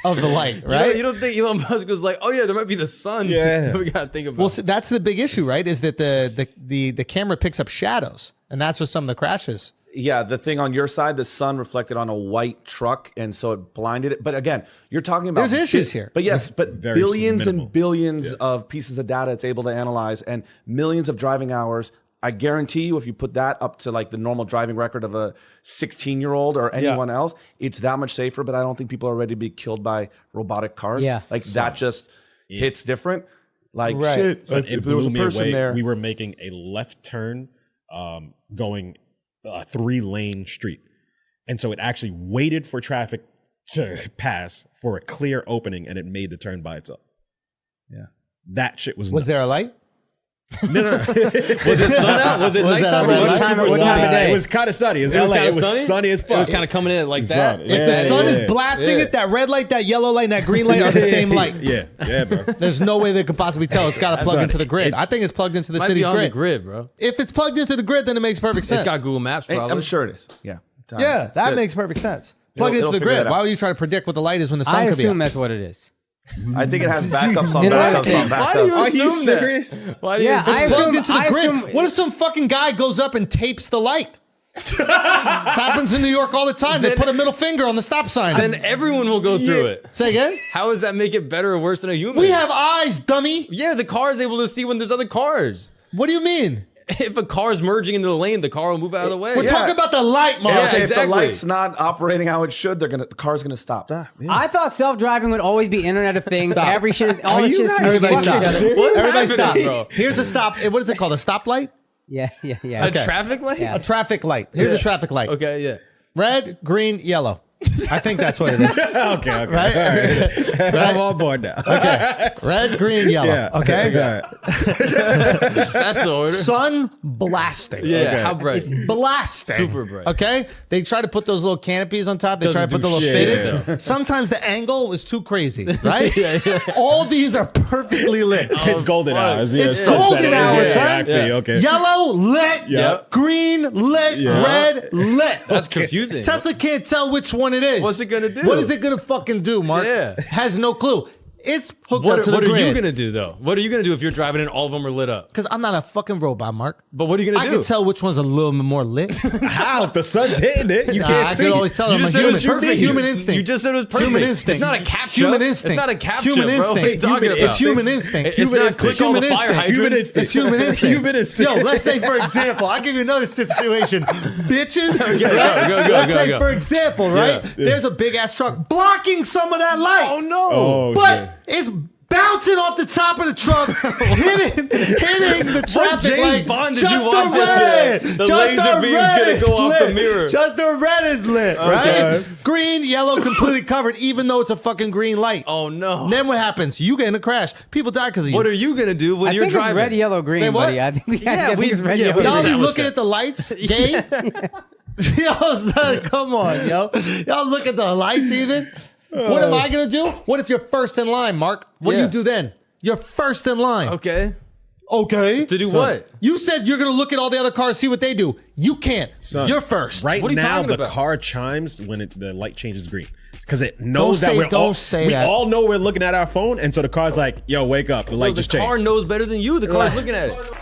of the light, right? You don't think Elon Musk was like, oh yeah, there might be the sun. Yeah. we gotta think about. Well, so that's the big issue, right? Is that the camera picks up shadows, and that's what some of the crashes. Yeah, the thing on your side, the sun reflected on a white truck, and so it blinded it. But again, you're talking about There's issues here. But yes, but very billions minimal. and billions of pieces of data it's able to analyze, and millions of driving hours. I guarantee you, if you put that up to like the normal driving record of a 16-year-old or anyone else, it's that much safer. But I don't think people are ready to be killed by robotic cars. Yeah. Like that just hits different. Like Right. shit. So if there was a person away. there, We were making a left turn, going a 3-lane street, and so it actually waited for traffic to pass for a clear opening, and it made the turn by itself. Yeah. That shit was. Was there a light? No. was it sun out? Was it Was that nighttime? a red Or was light? it super What time sunny? of day? It was kind of sunny. It was It was LA. kinda It was sunny? sunny as fuck. It was kind of coming in like that. Sunny. If the Yeah, sun yeah, is yeah. blasting it, that red light, that yellow light, and that green light are the same light. Yeah, bro. There's no way they could possibly tell. It's got to plug Son, into the grid. it's- I think it's plugged into the Might be city's on the grid. grid, bro. If it's plugged into the grid, then it makes perfect sense. It's got Google Maps, Hey, probably. I'm sure it is. Yeah. Yeah, that Good. makes perfect sense. Plug it It'll into the figure grid. that out. Why would you try to predict what the light is when the sun I could be assume up? that's what it is. I think it has backups on Internet backups on Why do you backups. Are you assume that? serious? Why do you Yeah, assume I It's plugged assume- into the I grid. assume- What if some fucking guy goes up and tapes the light? This happens in New York all the time. They put a middle finger on the stop sign. then everyone will go through it. Say again? How does that make it better or worse than a human? We have eyes, dummy. Yeah, the car is able to see when there's other cars. What do you mean? If a car's merging into the lane, the car will move out of the way. We're talking about the light, Mark. Yeah, If the exactly. light's not operating how it should, the car's gonna stop. I thought self-driving would always be Internet of Things. Every shit, all this shit's Everybody fuck stop. each other. What's Everybody stop. happening, bro? Here's a stop. What is it called? A stoplight? Yeah. A traffic light? A traffic light. Here's a traffic light. Okay, yeah. Red, green, yellow. I think that's what it is. Okay. Right? All right. I'm on board now. Okay. Red, green, yellow. Yeah. Okay. That's the order. Sun blasting. Yeah, Okay. how bright? It's blasting. Super bright. Okay. They try to put those little canopies on top. They try to put the little shit. fitteds. Sometimes the angle is too crazy, right? All these are perfectly lit. It's golden hours. Yeah, It's sunset golden is, hours, yeah, son. exactly. Yeah. Okay. Yellow lit, Yep. green lit, Yeah. red lit. That's confusing. Tesla can't tell which one it is. What's it gonna do? What is it gonna fucking do, Mark? Yeah. Has no clue. It's hooked What, up to the what are you grid. gonna do though? What are you gonna do if you're driving and all of them are lit up? Because I'm not a fucking robot, Mark. But what are you gonna I do? can tell which one's a little bit more lit. How? If the sun's hitting it, you Nah, can't I see. can always tell You I'm a just said it human. was perfect. Human instinct. You just said it was perfect. Human instinct. It's not a captcha. Human instinct. It's not a captcha, Human bro. instinct. What are you talking It's about? human instinct. It's Human not instinct. click all the Human fire instinct. hydrants. It's human instinct. Human instinct. Yo, let's say for example, I'll give you another situation. Bitches. go, right? go, Let's go, say go. for example, right? Yeah. There's a big ass truck blocking some of that light. Oh no! Oh, But it's bouncing off the top of the truck, hitting the traffic James light. Bond did just you watch the yesterday? red. The Just laser the beam's red gonna is go off the lit. mirror. Just the red is lit, Okay. right? Green, yellow, completely covered, even though it's a fucking green light. Oh no! Then what happens? You get in a crash. People die because of you. What are you gonna do when I you're think driving? it's red, yellow, green, Say what? buddy. I think Yeah, I think it's red, yeah, yellow, we Y'all be green. established looking that. at the lights, gay? Yo, son, come on, yo. Y'all look at the lights even? What am I going to do? What if you're first in line, Mark? What do Yeah. you do then? You're first in line. Okay. Okay. To do Son. what? You said you're going to look at all the other cars, see what they do. You can't. Son, You're first. Right What are you now, talking the about? car chimes when the light changes green. Because it knows Don't that say we that. all know we're looking at our phone, and so the car's like, yo, wake up. The light The just changed. car knows better than you. The car's looking at it.